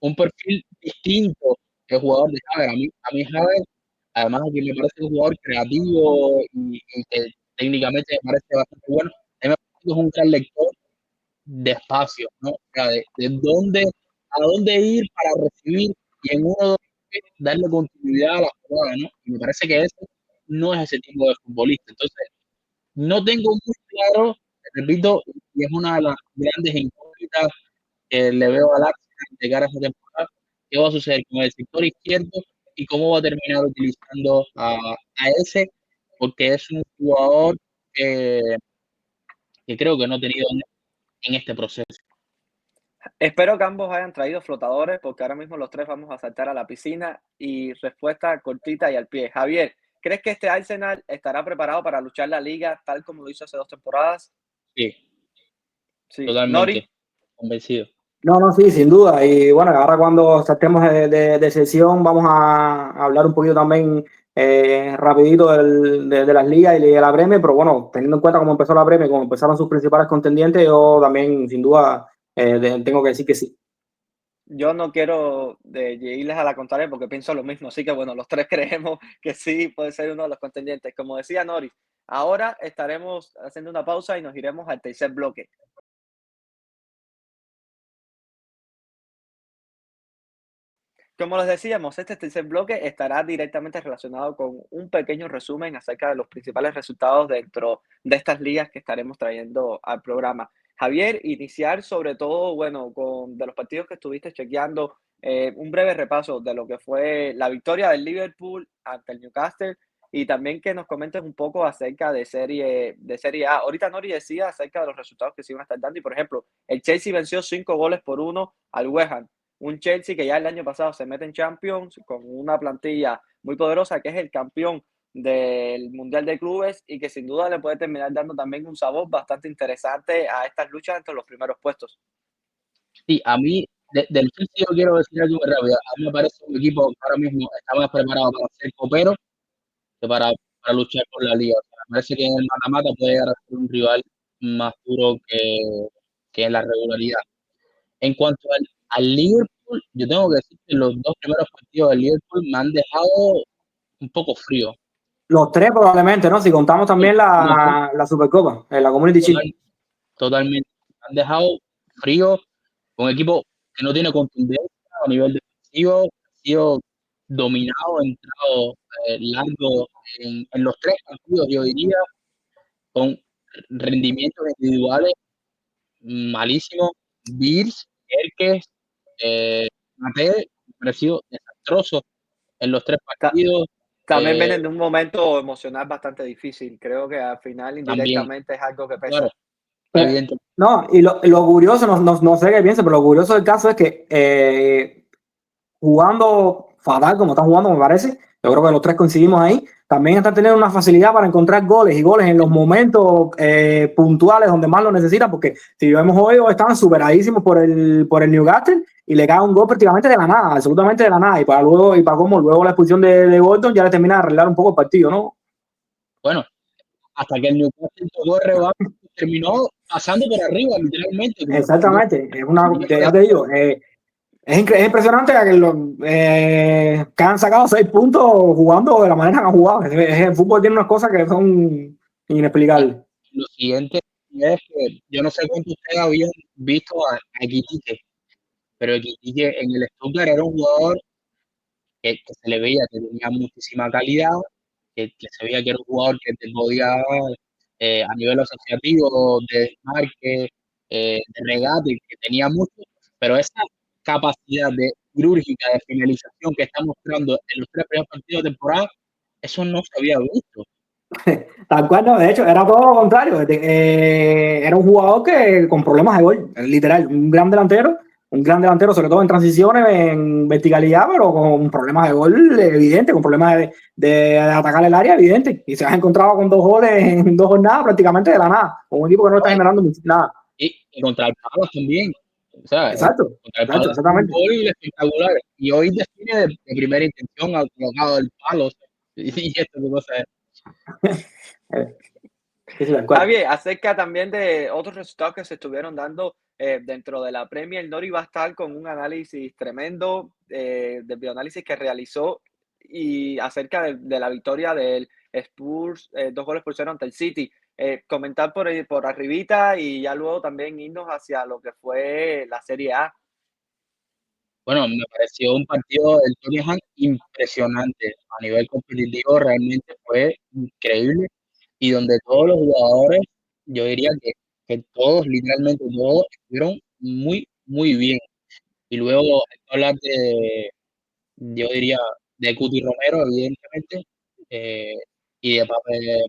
un perfil distinto el jugador de Havertz. A mí Havertz, además de que me parece un jugador creativo y que técnicamente me parece bastante bueno, a mí me parece que es un gran lector de espacio, ¿no? O sea, de dónde, a dónde ir para recibir y en uno darle continuidad a la jugada, ¿no? Y me parece que ese no es ese tipo de futbolista. Entonces, no tengo muy claro, repito, y es una de las grandes incógnitas que le veo al Arsenal de cara a esta temporada, qué va a suceder con el sector izquierdo y cómo va a terminar utilizando a ese, porque es un jugador que creo que no ha tenido en este proceso. Espero que ambos hayan traído flotadores, porque ahora mismo los tres vamos a saltar a la piscina. Y respuesta cortita y al pie. Javier, ¿crees que este Arsenal estará preparado para luchar la liga tal como lo hizo hace 2 temporadas? Sí, Sí. totalmente Nori, convencido. No, no, sí, sin duda. Y bueno, ahora cuando saltemos de sesión vamos a hablar un poquito también rapidito de las ligas y de la Premier, pero bueno, teniendo en cuenta cómo empezó la Premier, cómo empezaron sus principales contendientes, yo también sin duda tengo que decir que sí. yo no quiero irles a la contraria porque pienso lo mismo. Así que bueno, los tres creemos que sí puede ser uno de los contendientes. Como decía Nori, ahora estaremos haciendo una pausa y nos iremos al tercer bloque. Como les decíamos, este tercer bloque estará directamente relacionado con un pequeño resumen acerca de los principales resultados dentro de estas ligas que estaremos trayendo al programa. Javier, iniciar sobre todo, bueno, con de los partidos que estuviste chequeando, un breve repaso de lo que fue la victoria del Liverpool ante el Newcastle y también que nos comentes un poco acerca de serie A. Ahorita Nori decía acerca de los resultados que se iban a estar dando y, por ejemplo, el Chelsea venció 5 goles por 1 al West Ham. Un Chelsea que ya el año pasado se mete en Champions con una plantilla muy poderosa, que es el campeón del Mundial de Clubes y que sin duda le puede terminar dando también un sabor bastante interesante a estas luchas entre los primeros puestos. Sí, a mí, del Chelsea yo quiero decir algo muy rápido. A mí me parece un equipo que ahora mismo está más preparado para ser copero que para luchar por la liga. O sea, me parece que en el mata-mata puede llegar a ser un rival más duro que en la regularidad. En cuanto al Liverpool, yo tengo que decir que los dos primeros partidos del Liverpool me han dejado un poco frío. Los tres probablemente, ¿no? Si contamos Sí, también los dos la Supercopa, la Community Shield. totalmente. Me han dejado frío. Un equipo que no tiene contundencia a nivel defensivo, ha sido dominado, entrado largo en los tres partidos, yo diría, con rendimientos individuales malísimos. Bills, Erkes, Mate, me pareció desastroso en los tres Ta- partidos. También vienen de un momento emocional bastante difícil. Creo que al final También, indirectamente es algo que claro, pesa. Pero, evidente. no, y lo curioso, no sé qué piensa, pero lo curioso del caso es que jugando fatal como están jugando, me parece. Yo creo que los tres coincidimos ahí. También están teniendo una facilidad para encontrar goles y goles en los momentos puntuales donde más lo necesitan, porque si vemos hoy, estaban superadísimos por el Newcastle y le cae un gol prácticamente de la nada, absolutamente de la nada. Y para luego, y para cómo luego la expulsión de Gordon ya le termina de arreglar un poco el partido, ¿no? Bueno, hasta que el Newcastle tocó el rebaño, terminó pasando por arriba, literalmente. Exactamente. Es una, Como ya te digo, es impresionante que han sacado 6 puntos jugando de la manera que han jugado. El fútbol tiene unas cosas que son y inexplicables. lo siguiente es que yo no sé cuántos ustedes habían visto a Quitique, pero Quitique en el Stuttgart era un jugador que se le veía que tenía muchísima calidad, que se veía que era un jugador que te podía a nivel asociativo, de desmarque, de regate, que tenía mucho, pero esa capacidad de quirúrgica de finalización que está mostrando en los tres primeros partidos de temporada, eso no se había visto. Tal cual, no, de hecho, era todo lo contrario. Era un jugador que con problemas de gol, literal, un gran delantero, sobre todo en transiciones, en verticalidad, pero con problemas de gol evidente, con problemas de atacar el área evidente. Y se ha encontrado con 2 goles en 2 jornadas prácticamente de la nada, con un equipo que no está generando nada. Y contra el Palos también. O sea, Exacto, contra el exacto, Palos es un exactamente. gol espectacular. Y hoy define de primera intención al colocado del palo. Y esto qué cosa es. Eh, sí, sí, tal cual. Javier, acerca también de otros resultados que se estuvieron dando dentro de la Premier, Nori va a estar con un análisis tremendo del bioanálisis que realizó y acerca de la victoria del Spurs, 2 goles por 0 ante el City. Comentar por arribita y ya luego también irnos hacia lo que fue la Serie A. Bueno, me pareció un partido del Tottenham impresionante. A nivel competitivo realmente fue increíble. Y donde todos los jugadores, yo diría que todos, literalmente todos, estuvieron muy, muy bien. Y luego hay que hablar yo diría, de Cuti Romero, evidentemente, eh, y de Pape.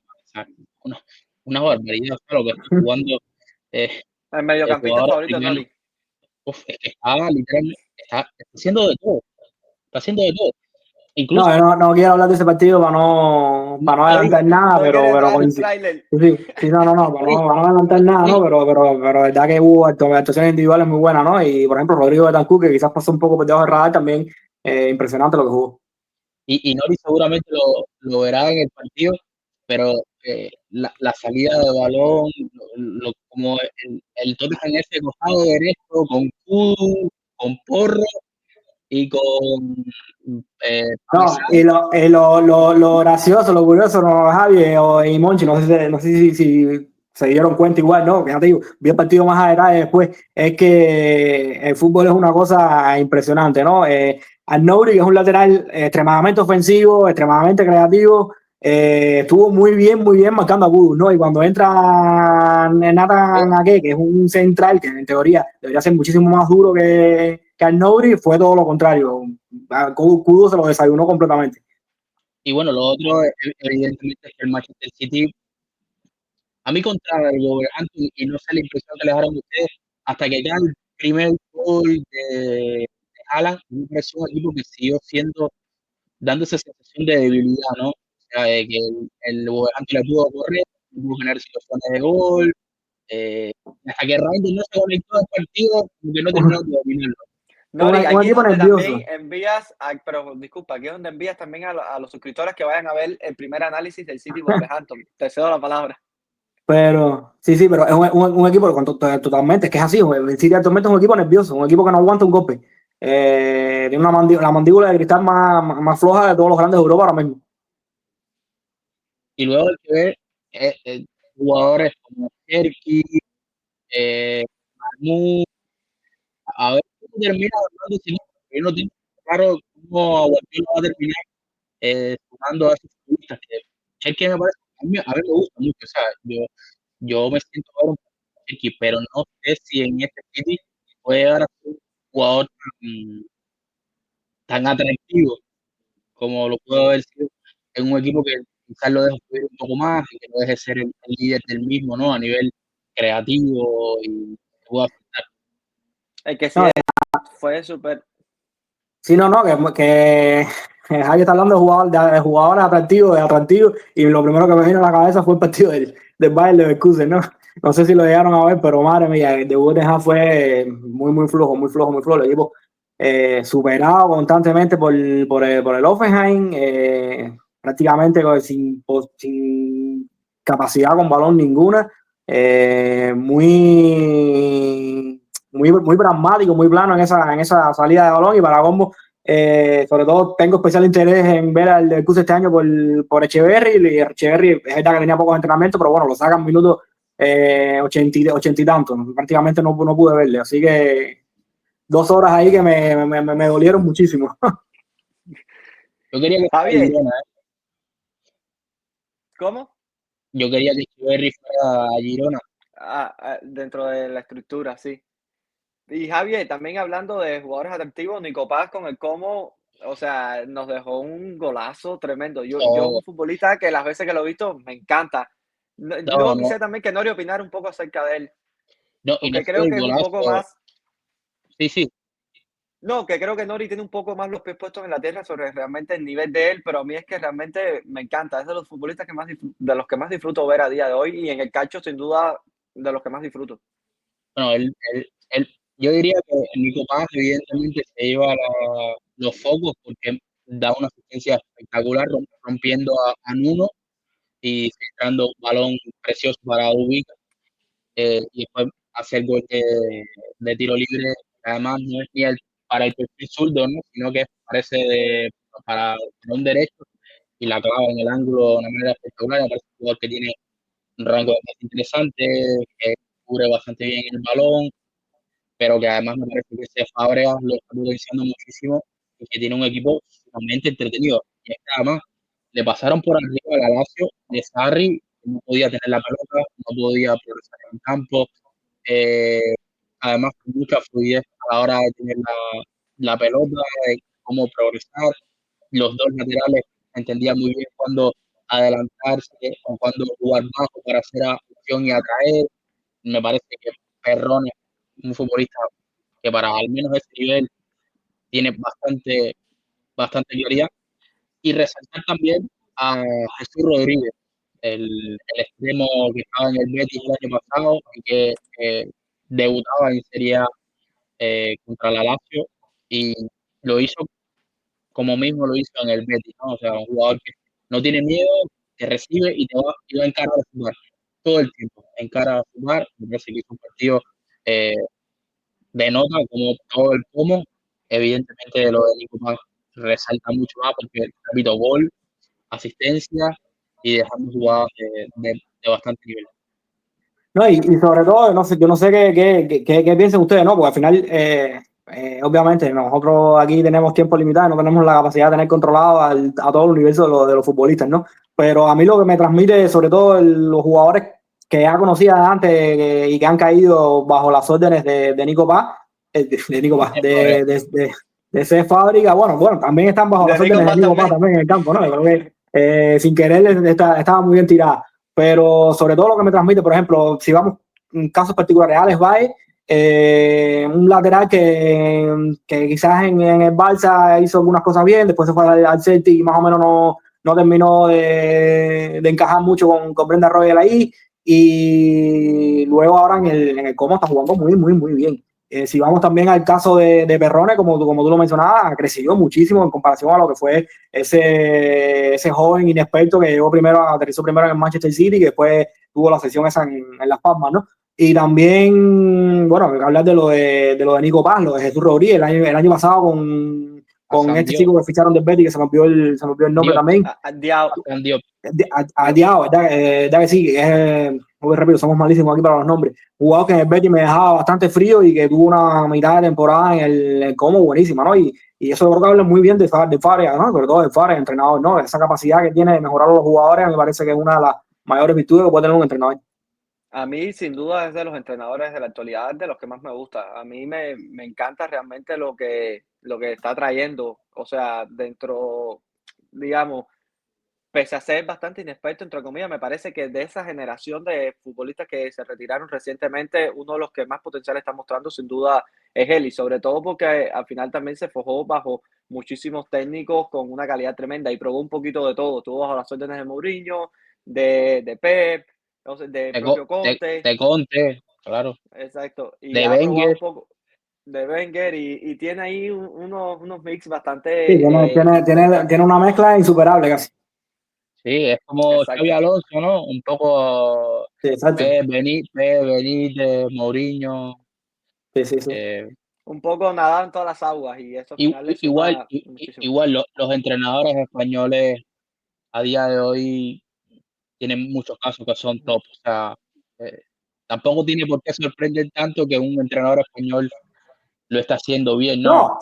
Una, una barbaridad, claro, que está jugando eh, El el mediocampista jugador favorito, africano. Nori. Uf, es que está literalmente, está haciendo de todo, está haciendo de todo. No, Incluso, yo no quiero hablar de ese partido para no Nori, adelantar nada, no quiere pero dar coincido. tráiler. Sí, sí, sí, no, para no adelantar nada, ¿no? Pero la verdad que hubo actuaciones individuales muy buenas, ¿no? Y por ejemplo, Rodrigo Bentancur, que quizás pasó un poco por debajo del radar, también impresionante lo que jugó. y Nori seguramente lo verá en el partido, pero la salida de balón, como el Tottenham ese costado derecho, con Kudu, con Porro y con No, Pamezán. lo gracioso, lo curioso, no, Javi y Monchi, no sé si se dieron cuenta igual, ¿no? Que ya te digo, vi el partido más a detalle después, es que el fútbol es una cosa impresionante, ¿no? Arnaud, que es un lateral extremadamente ofensivo, extremadamente creativo, estuvo muy bien marcando a Kudus, ¿no? Y cuando entra Nathan Ake, que es un central, que en teoría debería ser muchísimo más duro que Arnaud, fue todo lo contrario. Kudo se lo desayunó completamente. Y bueno, lo otro, evidentemente, es que el Manchester City, a mí contra el Wolverhampton, y no sé la impresión que les dejaron ustedes, hasta que cae el primer gol de Haaland, me pareció un equipo que siguió siendo, dando esa sensación de debilidad, ¿no? O sea, de que el Wolverhampton le pudo correr, pudo generar situaciones de gol, hasta que Reinders no se conectó al partido, como que no terminó de dominarlo. Nori, Un aquí es equipo donde también nervioso. envías, pero disculpa, aquí es donde envías también a los suscriptores que vayan a ver el primer análisis del City Wolverhampton. Te cedo la palabra. Pero sí, pero es un equipo totalmente, es que es así. El City actualmente es un equipo nervioso, un equipo que no aguanta un golpe. Tiene la mandíbula de cristal más floja de todos los grandes de Europa ahora mismo. Y luego hay que ver jugadores como Cherky, Mahmoud, a ver cómo termina Orlando City, porque no tiene claro cómo Guardiola va a terminar sumando a esos futbolistas que me parece, a mí me gusta mucho, o sea, yo me siento ahora un poco Cherki, pero no sé si en este City puede llegar a ser un jugador tan atractivo como lo puede haber sido en un equipo que quizás lo deje subir un poco más y que no deje ser el líder del mismo, ¿no? A nivel creativo y que pueda afectar. El que sí No, fue súper. sí, no, que Javi está hablando de jugadores atractivos, y lo primero que me vino a la cabeza fue el partido del Bayern Leverkusen, ¿no? No sé si lo llegaron a ver, pero madre mía, el debut de Javi fue muy flojo, muy flojo, muy flojo. El equipo superado constantemente por el Hoffenheim, prácticamente sin capacidad con balón ninguna, muy pragmático, muy plano en esa salida de balón, y para combo, sobre todo tengo especial interés en ver al Leverkusen este año por Echeverri. Y Echeverri es verdad que tenía pocos entrenamientos, pero bueno, lo sacan minutos 80 y tantos, prácticamente no pude verle, así que 2 horas ahí que me dolieron muchísimo. Yo quería que fuera Javier, Girona, ¿cómo? yo quería que Echeverri fuera a Girona. Dentro de la estructura, sí. Y Javier, también hablando de jugadores atractivos, Nico Paz con el Como, o sea, nos dejó un golazo tremendo. Yo No, un futbolista que las veces que lo he visto me encanta. no, Luego no, quisiera también que Nori opinara un poco acerca de él, no, y no porque solo creo el que es un poco golazo, más, sí, sí, no, que creo que Nori tiene un poco más los pies puestos en la tierra sobre realmente el nivel de él, pero a mí es que realmente me encanta. Es de los futbolistas que más de los que más disfruto ver a día de hoy, y en el calcio sin duda de los que más disfruto. bueno, yo diría que Nico Paz evidentemente se lleva los focos porque da una asistencia espectacular rompiendo a Nuno y filtrando un balón precioso para Ubica, y después hacer gol de tiro libre. Además, no es ni para el perfil zurdo, ¿no? Sino que parece para un derecho y la clava en el ángulo de una manera espectacular. Me parece un jugador que tiene un rango de pase interesante, que cubre bastante bien el balón, pero que además me parece que ese Fábregas lo está potenciando muchísimo y que tiene un equipo sumamente entretenido. Y es que además le pasaron por arriba al Lazio de Sarri, que no podía tener la pelota, no podía progresar en el campo, eh, además con mucha fluidez a la hora de tener la pelota, de cómo progresar. Los dos laterales entendían muy bien cuándo adelantarse o cuándo jugar bajo para hacer acción y atraer. Me parece que Perrone es un futbolista que para al menos ese nivel tiene bastante claridad. Y resaltar también a Jesús Rodríguez, el extremo que estaba en el Betis el año pasado y que debutaba en Serie A contra la Lazio y lo hizo como mismo lo hizo en el Betis, ¿no? O sea, un jugador que no tiene miedo, que recibe y va en cara a jugar todo el tiempo, en cara a jugar. Me parece que hizo un partido eh, denota como todo el pomo. Evidentemente lo de Nico Paz resalta mucho más porque, repito, gol, asistencia y dejando jugadas de bastante nivel. No, y sobre todo, no sé, yo no sé qué piensen ustedes, ¿no? Porque al final, obviamente, nosotros aquí tenemos tiempo limitado, no tenemos la capacidad de tener controlado a todo el universo de los futbolistas, ¿no? Pero a mí lo que me transmite, sobre todo los jugadores que ya conocía antes, y que han caído bajo las órdenes de Nico Paz, de Nico Paz, de Cesc Fábrica, bueno, también están bajo De las Nico órdenes de Paz Nico Paz también. también en el campo, ¿no? Yo creo que sin querer estaba muy bien tirada. Pero sobre todo lo que me transmite, por ejemplo, si vamos en casos particulares, Alex Baez, un lateral que quizás en el Barça hizo algunas cosas bien, después se fue al Celtic y más o menos no terminó de encajar mucho con Brenda Royal ahí, y luego ahora en el Como está jugando muy bien. Si vamos también al caso de Perrone, como tú lo mencionabas, ha crecido muchísimo en comparación a lo que fue ese joven inexperto que aterrizó primero en el Manchester City y que después tuvo la sesión esa en Las Palmas, ¿no? Y también, bueno, hablar de lo de Nico Paz, lo de Jesús Rodríguez, el año pasado A con San este Diop, chico que ficharon del Betis, que se me olvidó el nombre Diop, también. Diao, a San Diop. A Diao, ¿verdad? ¿Verdad que sí? muy rápido, somos malísimos aquí para los nombres. Jugador que en el Betis me dejaba bastante frío y que tuvo una mitad de temporada en el Como buenísima, ¿no? Y eso creo que habla muy bien de Fábregas, ¿no? Sobre todo de Fábregas, entrenador, ¿no? Esa capacidad que tiene de mejorar a los jugadores me parece que es una de las mayores virtudes que puede tener un entrenador. A mí, sin duda, es de los entrenadores de la actualidad de los que más me gusta. A mí me encanta realmente lo que está trayendo. O sea, dentro, digamos, pese a ser bastante inexperto, entre comillas, me parece que de esa generación de futbolistas que se retiraron recientemente, uno de los que más potencial está mostrando, sin duda, es él. Y sobre todo porque al final también se forjó bajo muchísimos técnicos con una calidad tremenda y probó un poquito de todo. Estuvo bajo las órdenes de Mourinho, de Pep, entonces, de propio Conte. De Conte, claro, Exacto. Y de ha probado Wenger. un poco de Wenger y tiene ahí unos mix Sí, bastante tiene una mezcla insuperable casi. Sí, es como Xavi exacto. Alonso, ¿no? Un poco Sí, exacto. Pep Benítez, Mourinho. Sí, sí, sí. eh, Un poco nadar en todas las aguas y eso al final le igual, suma muchísimo. igual los entrenadores españoles a día de hoy tienen muchos casos que son top. O sea, eh, tampoco tiene por qué sorprender tanto que un entrenador español lo está haciendo bien, ¿no? No,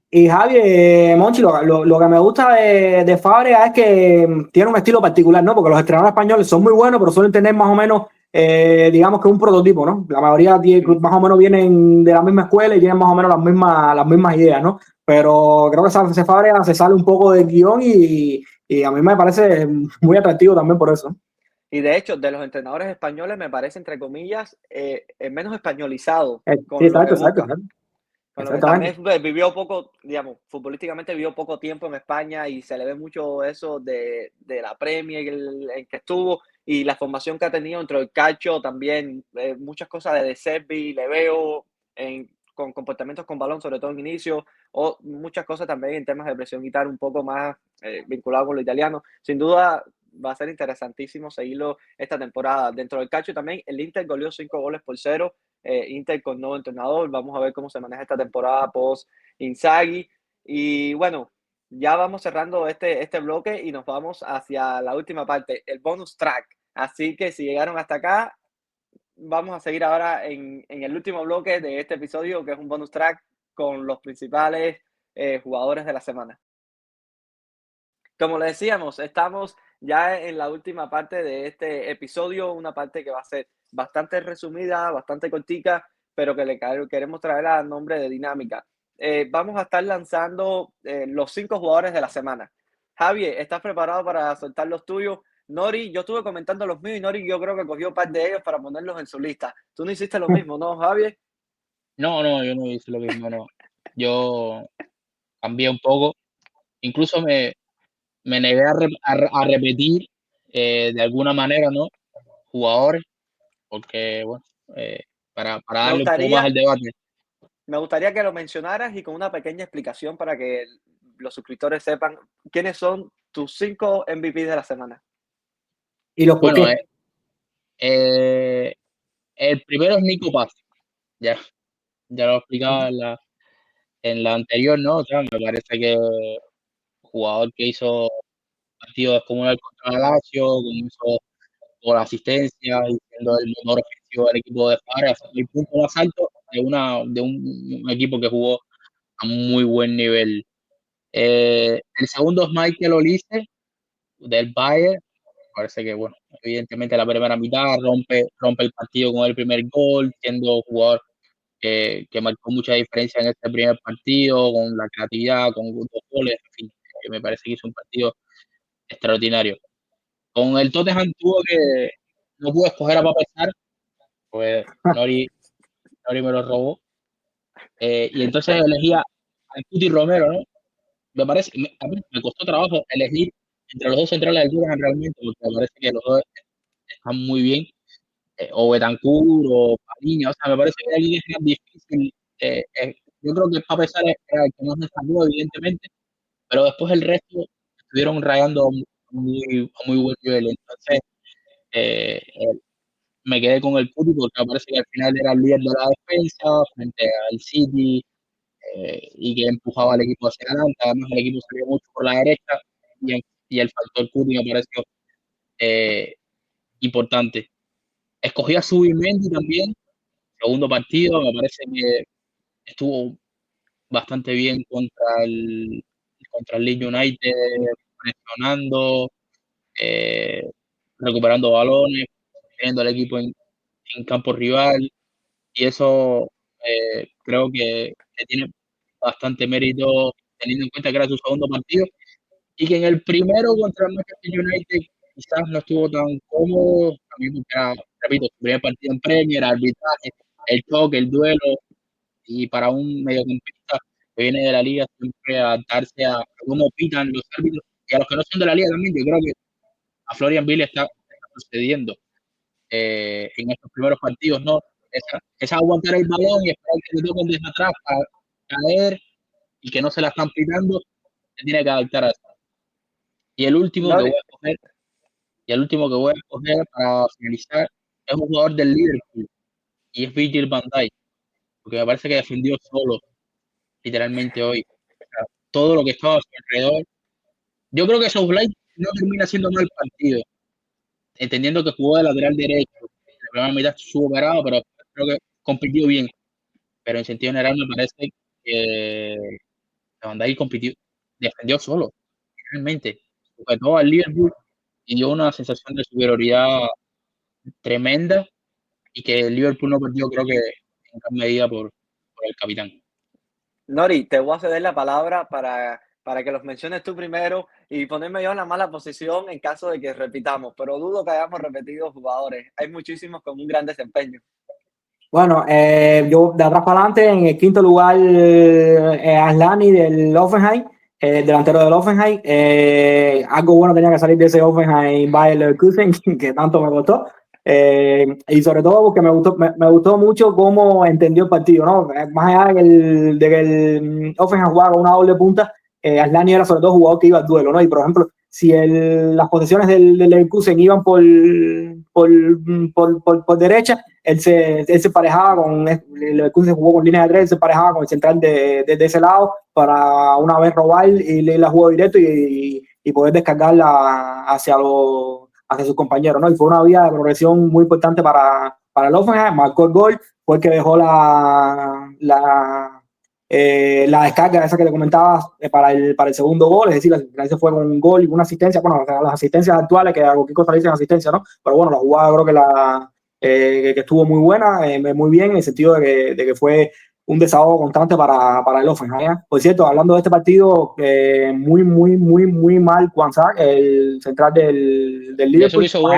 y Javi, Monchi, lo que me gusta de Fábregas es que tiene un estilo particular, ¿no? Porque los entrenadores españoles son muy buenos, pero suelen tener más o menos, digamos que un prototipo, ¿no? La mayoría Mm. más o menos vienen de la misma escuela y tienen más o menos las mismas ideas, ¿no? Pero creo que ese Fábregas se sale un poco del guión y a mí me parece muy atractivo también por eso. Y de hecho, de los entrenadores españoles me parece, entre comillas, el menos españolizado Sí, con lo que exacto, exacto, busca. exacto. Con lo que Exactamente. también vivió poco, digamos, futbolísticamente vivió poco tiempo en España y se le ve mucho eso de la Premier en que estuvo y la formación que ha tenido dentro del calcio también, muchas cosas de Servi, le veo con comportamientos con balón, sobre todo en inicio, o muchas cosas también en temas de presión y tal, un poco más vinculado con lo italiano. Sin duda va a ser interesantísimo seguirlo esta temporada. Dentro del calcio también, el Inter goleó 5-0 Inter con nuevo entrenador. Vamos a ver cómo se maneja esta temporada post Inzaghi. Y bueno, ya vamos cerrando este bloque y nos vamos hacia la última parte, el bonus track. Así que si llegaron hasta acá, vamos a seguir ahora en el último bloque de este episodio, que es un bonus track con los principales jugadores de la semana. Como le decíamos, estamos ya en la última parte de este episodio, una parte que va a ser bastante resumida, bastante cortica, pero que le queremos traer a nombre de dinámica. Vamos a estar lanzando los 5 jugadores de la semana. Javier, ¿estás preparado para soltar los tuyos? Nori, yo estuve comentando los míos y Nori yo creo que cogió un par de ellos para ponerlos en su lista. Tú no hiciste lo mismo, ¿no, Javier? No, yo no hice lo mismo, no. Yo cambié un poco. Incluso me negué a repetir de alguna manera, ¿no? Jugadores, porque, bueno, eh, para Me darle un poco más al gustaría debate. Me gustaría que lo mencionaras y con una pequeña explicación para que los suscriptores sepan quiénes son tus 5 MVP de la semana. ¿Y los por Bueno, qué? eh, el primero es Nico Paz, ya, ya lo explicaba en la anterior, ¿no? O sea, me parece que jugador que hizo partido descomunal contra la Lazio, con eso por asistencia y siendo el motor ofensivo del equipo de Fabra, el punto más alto de un equipo que jugó a muy buen nivel. El segundo es Michael Olise, del Bayern. Parece que, bueno, evidentemente la primera mitad rompe el partido con el primer gol, siendo jugador que marcó mucha diferencia en este primer partido, con la creatividad, con 2 goles, en fin, me parece que hizo un partido extraordinario. Con el Tottenham tuvo que, no pude escoger a Pape Sarr, pues Nori me lo robó, y entonces elegí a Cuti Romero, ¿no? A mí me costó trabajo elegir entre los dos centrales del Tottenham realmente, porque me parece que los dos están muy bien, o Bentancur o Paliña, o sea, me parece que aquí es más difícil. Yo creo que Pape Sarr era el que más destacó, evidentemente, pero después el resto estuvieron rayando a muy buen nivel. Entonces, eh, me quedé con el Cuti porque me parece que al final era el líder de la defensa frente al City, y que empujaba al equipo hacia adelante. Además, el equipo salió mucho por la derecha y el factor Cuti me pareció importante. Escogí a Zubimendi también, segundo partido, me parece que estuvo bastante bien contra el Leeds United, presionando, eh, recuperando balones, teniendo al equipo en campo rival, y eso creo que tiene bastante mérito teniendo en cuenta que era su segundo partido y que en el primero contra el Manchester United quizás no estuvo tan cómodo, también porque era, repito, su primer partido en Premier, arbitraje, el choque, el duelo, y para un mediocampista que viene de la liga siempre adaptarse a cómo pitan los árbitros y a los que no son de la liga también. Yo creo que a Florian Bill está sucediendo en estos primeros partidos, ¿no? Esa aguantar el balón y esperar que le toquen desde atrás para caer y que no se la están pitando, se tiene que adaptar a eso. Y el último que Nori, voy a escoger, para finalizar es un jugador del Liverpool y es Virgil van Dijk, porque me parece que defendió solo, literalmente hoy. O sea, todo lo que estaba a su alrededor. Yo creo que Southgate no termina siendo mal partido, entendiendo que jugó de lateral derecho. En la primera mitad estuvo parado, pero creo que compitió bien. Pero en sentido general me parece que Van Dijk defendió solo, realmente. Sujetó al Liverpool y dio una sensación de superioridad tremenda y que el Liverpool no perdió, creo que en gran medida por el capitán. Nori, te voy a ceder la palabra para que los menciones tú primero y ponerme yo en la mala posición en caso de que repitamos, pero dudo que hayamos repetido jugadores. Hay muchísimos con un gran desempeño. Bueno, yo de atrás para adelante, en el quinto lugar, Aslani del Hoffenheim, delantero del Hoffenheim. Algo bueno tenía que salir de ese Hoffenheim Bayer Leverkusen, que tanto me costó. Y sobre todo porque me gustó mucho cómo entendió el partido, ¿no? Más allá de que el Hoffenheim jugaba con una doble punta, Aslani era sobre todo jugador que iba al duelo, ¿no? Y por ejemplo, si las posiciones del Leverkusen iban por derecha, él se parejaba con el Leverkusen, jugó con línea de tres, él se parejaba con el central de ese lado para una vez robar y leer la jugada directo y poder descargarla hacia sus compañeros, ¿no? Y fue una vía de progresión muy importante para el Hoffenheim. Marcó el gol, fue el que dejó la descarga esa que te comentaba para el segundo gol, es decir, la final se fue con un gol y una asistencia. Bueno, las asistencias actuales, que a cualquier cosa le dicen asistencia, ¿no? Pero bueno, la jugada creo que estuvo muy buena, muy bien, en el sentido de que fue un desahogo constante para el Hoffenheim. Por cierto, hablando de este partido, muy mal Kwanzaa, el central del Y eso Liverpool, que hizo gol.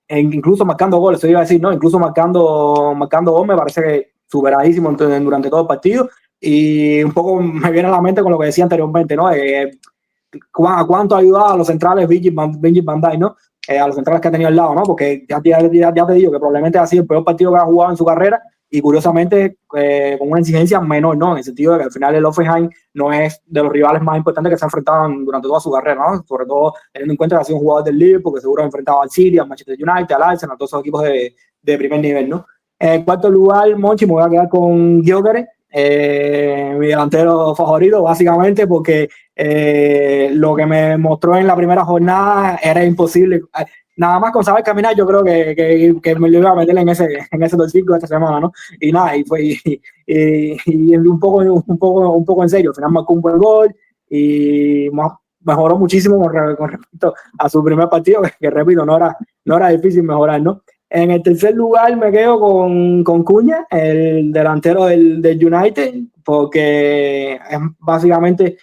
incluso marcando goles, eso iba a decir, ¿no? Incluso marcando gol, me parece que superadísimo durante todo el partido. Y un poco me viene a la mente con lo que decía anteriormente, ¿no? ¿Cuánto ha ayudado a los centrales Virgil van Dijk, ¿no? A los centrales que ha tenido al lado, ¿no? Porque ya te digo que probablemente ha sido el peor partido que ha jugado en su carrera y curiosamente con una exigencia menor, ¿no? En el sentido de que al final el Hoffenheim no es de los rivales más importantes que se ha enfrentado durante toda su carrera, ¿no? Sobre todo teniendo en cuenta que ha sido un jugador del Liverpool, que seguro ha enfrentado al City, al Manchester United, al Arsenal, a todos esos equipos de primer nivel, ¿no? En cuarto lugar, Monchi, me voy a quedar con Gyökeres, mi delantero favorito, básicamente porque lo que me mostró en la primera jornada era imposible. Nada más con saber caminar, yo creo que me lo iba a meter en ese torcico esta semana, ¿no? Y nada, y un poco en serio. Al final marcó un buen gol y mejoró muchísimo con respecto a su primer partido, que repito, no era difícil mejorar, ¿no? En el tercer lugar me quedo con Cunha, el delantero del United, porque es básicamente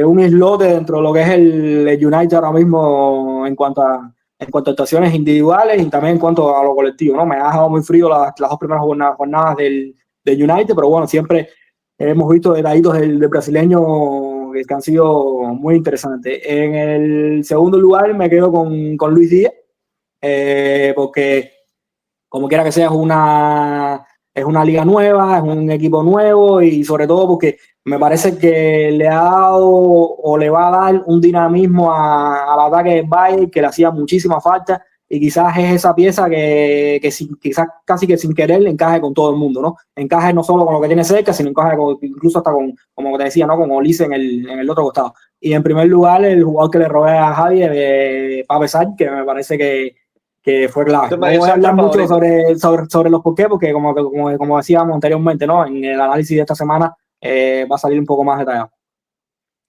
un islote dentro de lo que es el United ahora mismo en cuanto a actuaciones individuales y también en cuanto a lo colectivo, ¿no? Me ha dejado muy frío las dos primeras jornadas del United, pero bueno, siempre hemos visto detallitos del brasileño que han sido muy interesantes. En el segundo lugar me quedo con Luis Díaz, porque como quiera que sea, es una liga nueva, es un equipo nuevo y sobre todo porque me parece que le ha dado o le va a dar un dinamismo al ataque del Bayern que le hacía muchísima falta y quizás es esa pieza que quizás casi que sin querer le encaje con todo el mundo, ¿no? Encaje no solo con lo que tiene cerca, sino encaje incluso hasta con, como te decía, ¿no? Con Olise en el otro costado. Y en primer lugar, el jugador que le robé a Javi, Pape Sarr, que me parece que que fue clave. Tu No voy a mediocentro hablar mucho favorito. sobre los por qué, porque como decíamos anteriormente, ¿no? En el análisis de esta semana va a salir un poco más detallado.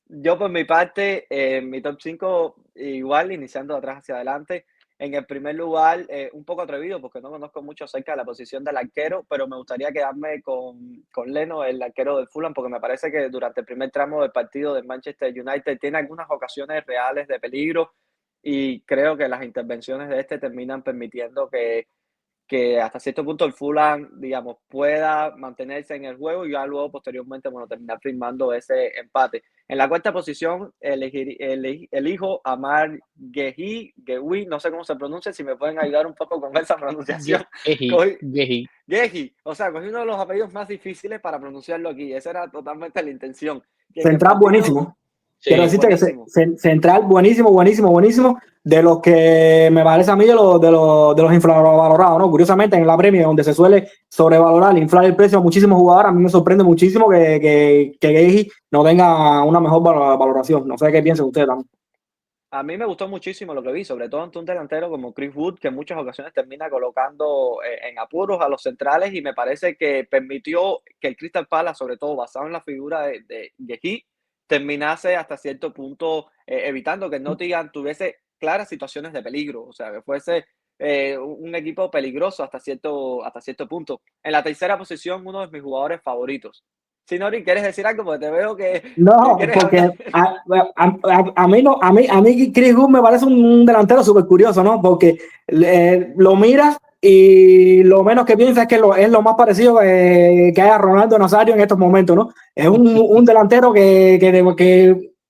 Yo por mi parte, mi top 5 igual, iniciando de atrás hacia adelante. En el primer lugar, un poco atrevido porque no conozco mucho acerca de la posición del arquero, pero me gustaría quedarme con Leno, el arquero del Fulham, porque me parece que durante el primer tramo del partido del Manchester United tiene algunas ocasiones reales de peligro y creo que las intervenciones de este terminan permitiendo que hasta cierto punto el Fulham, digamos, pueda mantenerse en el juego y ya luego posteriormente, bueno, terminar firmando ese empate. En la cuarta posición elijo a Amar Gehi, no sé cómo se pronuncia, si me pueden ayudar un poco con esa pronunciación. Gehi. Gehi, o sea, cogí uno de los apellidos más difíciles para pronunciarlo aquí, esa era totalmente la intención. Central buenísimo. Quiero decirte buenísimo. que Central buenísimo, de los que me parece a mí de los infravalorados, ¿no? Curiosamente en la Premier, donde se suele sobrevalorar, inflar el precio a muchísimos jugadores, a mí me sorprende muchísimo que Gehi no tenga una mejor valoración. No sé qué piensan ustedes también. A mí me gustó muchísimo lo que vi, sobre todo ante un delantero como Chris Wood, que en muchas ocasiones termina colocando en apuros a los centrales y me parece que permitió que el Crystal Palace, sobre todo basado en la figura de Gehi, terminase hasta cierto punto evitando que Nottingham tuviese claras situaciones de peligro, o sea, que fuese un equipo peligroso hasta cierto punto. En la tercera posición, uno de mis jugadores favoritos. Si Nori, ¿quieres decir algo? Porque te veo que No, quieres porque hablar. a mí Chris Wood me parece un delantero súper curioso, ¿no? Porque lo miras y lo menos que piensas es que es lo más parecido que haya Ronaldo Nazario en estos momentos, ¿no? Es un delantero que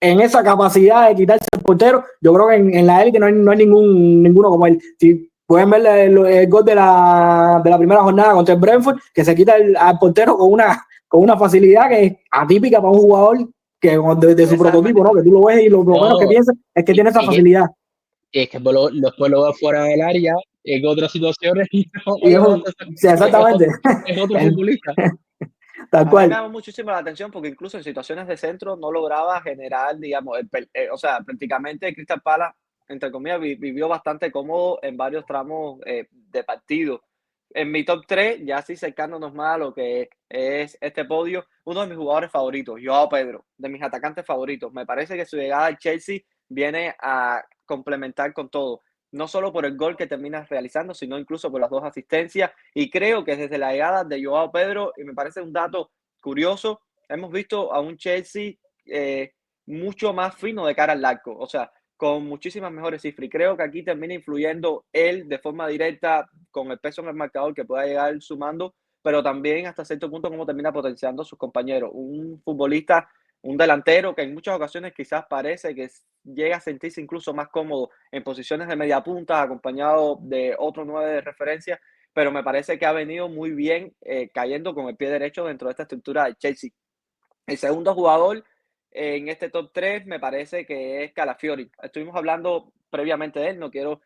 en esa capacidad de quitarse el portero, yo creo que en la élite no hay ninguno como él. Si pueden ver el gol de la primera jornada contra el Brentford, que se quita al portero con una facilidad que es atípica para un jugador que de su prototipo, ¿no? Que tú lo ves y lo menos que piensas es que tiene esa facilidad. Y es que después lo ves fuera del área, en otras situaciones, y Y sí, exactamente. Es otro futbolista. Tal A mí me cual. llamó muchísimo la atención porque incluso en situaciones de centro no lograba generar, digamos, o sea, prácticamente Crystal Palace, entre comillas, vivió bastante cómodo en varios tramos de partido. En mi top 3, ya así cercándonos más a lo que es este podio, uno de mis jugadores favoritos, Joao Pedro, de mis atacantes favoritos. Me parece que su llegada al Chelsea viene a complementar con todo, no solo por el gol que termina realizando, sino incluso por las 2 asistencias. Y creo que desde la llegada de Joao Pedro, y me parece un dato curioso, hemos visto a un Chelsea mucho más fino de cara al arco, o sea, con muchísimas mejores cifras. Y creo que aquí termina influyendo él de forma directa con el peso en el marcador que pueda llegar sumando, pero también hasta cierto punto cómo termina potenciando a sus compañeros. Un futbolista, un delantero que en muchas ocasiones quizás parece que llega a sentirse incluso más cómodo en posiciones de media punta, acompañado de otro 9 de referencia, pero me parece que ha venido muy bien cayendo con el pie derecho dentro de esta estructura de Chelsea. El segundo jugador en este top 3 me parece que es Calafiori. Estuvimos hablando previamente de él, no quiero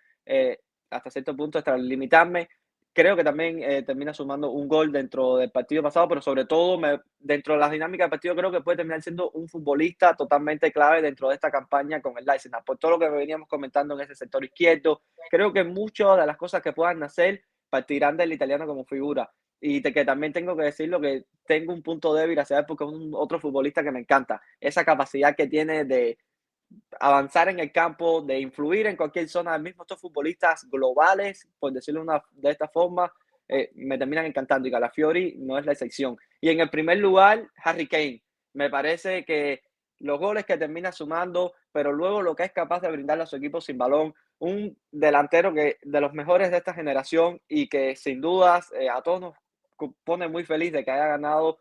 hasta cierto punto extralimitarme. Creo que también termina sumando un gol dentro del partido pasado, pero sobre todo dentro de las dinámicas del partido creo que puede terminar siendo un futbolista totalmente clave dentro de esta campaña con el Leipzig. Por todo lo que veníamos comentando en ese sector izquierdo, creo que muchas de las cosas que puedan hacer partirán del italiano como figura. Y que también tengo que decirlo que tengo un punto débil hacia él porque es otro futbolista que me encanta. Esa capacidad que tiene de avanzar en el campo, de influir en cualquier zona. Al mismo estos futbolistas globales, por decirlo de esta forma, me terminan encantando y Calafiori no es la excepción. Y en el primer lugar, Harry Kane. Me parece que los goles que termina sumando, pero luego lo que es capaz de brindarle a su equipo sin balón, un delantero que de los mejores de esta generación y que sin dudas a todos nos pone muy feliz de que haya ganado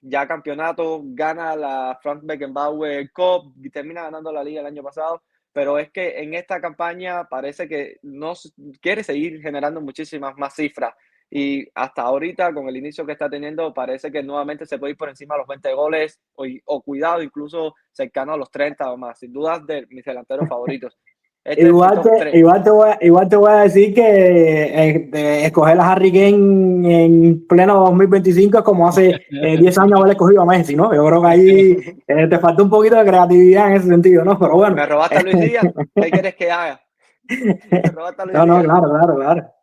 ya campeonato, gana la Franz Beckenbauer Cup y termina ganando la liga el año pasado, pero es que en esta campaña parece que no quiere seguir generando muchísimas más cifras y hasta ahorita con el inicio que está teniendo parece que nuevamente se puede ir por encima de los 20 goles o cuidado incluso cercano a los 30 o más, sin dudas de mis delanteros favoritos. Este es mi top 3. Igual te voy a decir que escoger a Harry Kane en pleno 2025 es como hace 10 años haber escogido a Messi, ¿no? Yo creo que ahí te falta un poquito de creatividad en ese sentido, ¿no? Pero bueno. Me robaste a Luis Díaz, ¿qué quieres que haga? Te robaste a Luis No, no, Miguel. claro.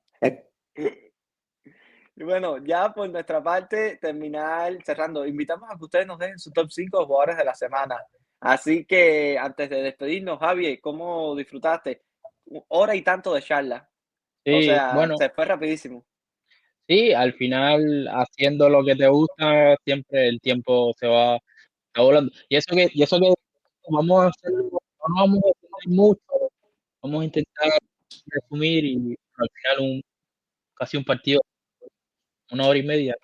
Y bueno, ya por nuestra parte, terminar cerrando. Invitamos a que ustedes nos dejen su top 5 jugadores de la semana. Así que antes de despedirnos, Javi, ¿cómo disfrutaste? Hora y tanto de charla. O Sí, sea, bueno, se fue rapidísimo. sí, al final haciendo lo que te gusta, siempre el tiempo está volando. Y eso que vamos a hacerlo, no nos vamos a extender mucho, vamos a intentar resumir y al final casi un partido, 1 hora y media.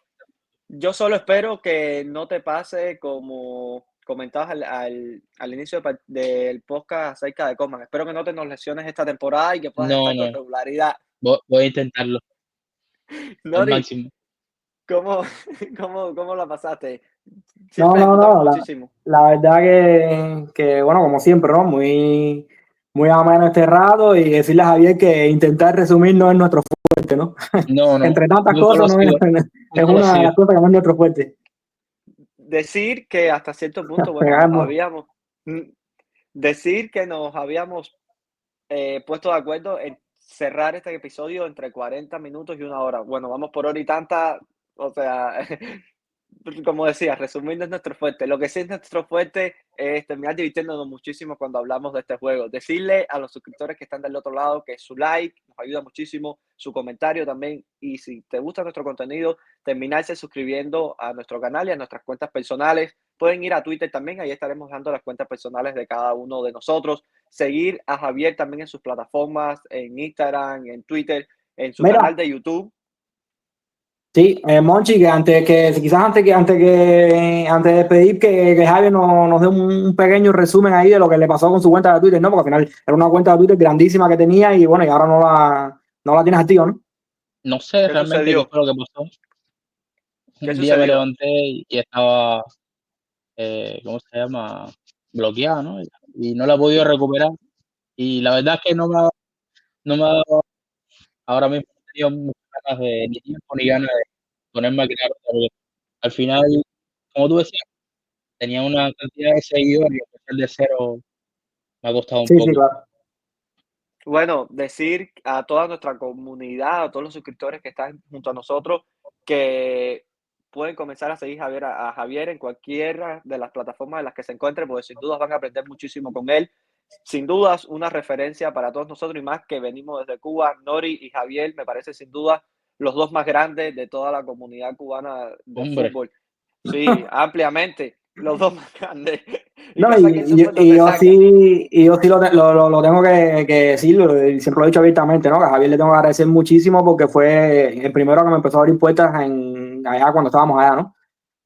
Yo solo espero que no te pase como comentabas al inicio del podcast acerca de Coman. Espero que no te nos lesiones esta temporada y que puedas No, estar con no, regularidad. voy a intentarlo al Nori, máximo. ¿cómo, cómo la pasaste? No, Siempre no, disfrutamos no. muchísimo. La verdad que, bueno, como siempre, ¿no? Muy ameno este rato y decirle a Javier que intentar resumir no es nuestro fuerte, ¿no? No, no, Entre tantas muy cosas, no es, conocido, muy es una de conocido. las cosas que no es nuestro fuerte. Decir que hasta cierto punto, bueno, Pegarnos. mm, decir que nos habíamos puesto de acuerdo en cerrar este episodio entre 40 minutos y 1 hora. Bueno, vamos por hora y tanta, o sea, como decía, resumiendo es nuestro fuerte. Lo que sí es nuestro fuerte es terminar divirtiéndonos muchísimo cuando hablamos de este juego. Decirle a los suscriptores que están del otro lado que su like nos ayuda muchísimo, su comentario también. Y si te gusta nuestro contenido, terminarse suscribiendo a nuestro canal y a nuestras cuentas personales. Pueden ir a Twitter también, ahí estaremos dando las cuentas personales de cada uno de nosotros. Seguir a Javier también en sus plataformas, en Instagram, en Twitter, en su canal Mira, de YouTube. sí, Monchi, que antes de pedir que Javier nos dé un pequeño resumen ahí de lo que le pasó con su cuenta de Twitter, ¿no? Porque al final era una cuenta de Twitter grandísima que tenía y bueno, y ahora no la tienes activa, ¿no? No sé ¿Qué realmente qué sucedió? fue lo que pasó. ¿Qué Un día me sucedió? levanté y estaba, ¿cómo se llama? Bloqueada, ¿no? Y no la he podido recuperar. Y la verdad es que no me ha dado ahora mismo, no he tenido muchas ganas ni tiempo ni ganas de ponerme a crear otra, porque al final, como tú decías, tenía una cantidad de seguidores y empezar de cero me ha costado un Sí, sí, poco. claro. Bueno, decir a toda nuestra comunidad, a todos los suscriptores que están junto a nosotros, que pueden comenzar a seguir a Javier en cualquiera de las plataformas en las que se encuentren, porque sin dudas van a aprender muchísimo con él. Sin dudas, una referencia para todos nosotros y más que venimos desde Cuba. Nori y Javier me parece sin duda los dos más grandes de toda la comunidad cubana de Hombre, fútbol. Sí, ampliamente, los dos más grandes. Y No, que saquen su cuando y te yo saca. sí, y yo sí lo tengo que decir, y siempre lo he dicho abiertamente, ¿no? Que a Javier le tengo que agradecer muchísimo porque fue el primero que me empezó a abrir puertas allá cuando estábamos allá, ¿no?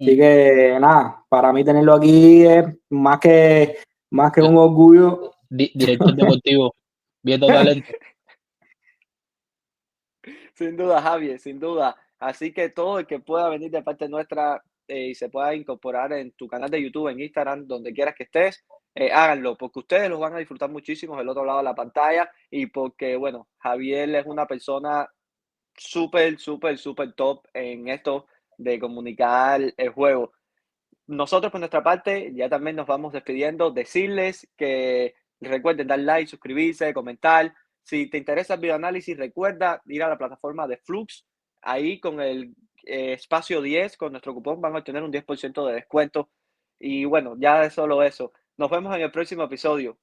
Así mm, que nada, para mí tenerlo aquí es más que un orgullo. director deportivo, viendo talento. Sin duda, Javier, sin duda. Así que todo el que pueda venir de parte nuestra y se pueda incorporar en tu canal de YouTube, en Instagram, donde quieras que estés, háganlo, porque ustedes los van a disfrutar muchísimo del otro lado de la pantalla y porque, bueno, Javier es una persona súper top en esto de comunicar el juego. Nosotros, por nuestra parte, ya también nos vamos despidiendo. Decirles que recuerden dar like, suscribirse, comentar. Si te interesa el videoanálisis, recuerda ir a la plataforma de Flux. Ahí con el espacio 10, con nuestro cupón, van a obtener un 10% de descuento. Y bueno, ya es solo eso. Nos vemos en el próximo episodio.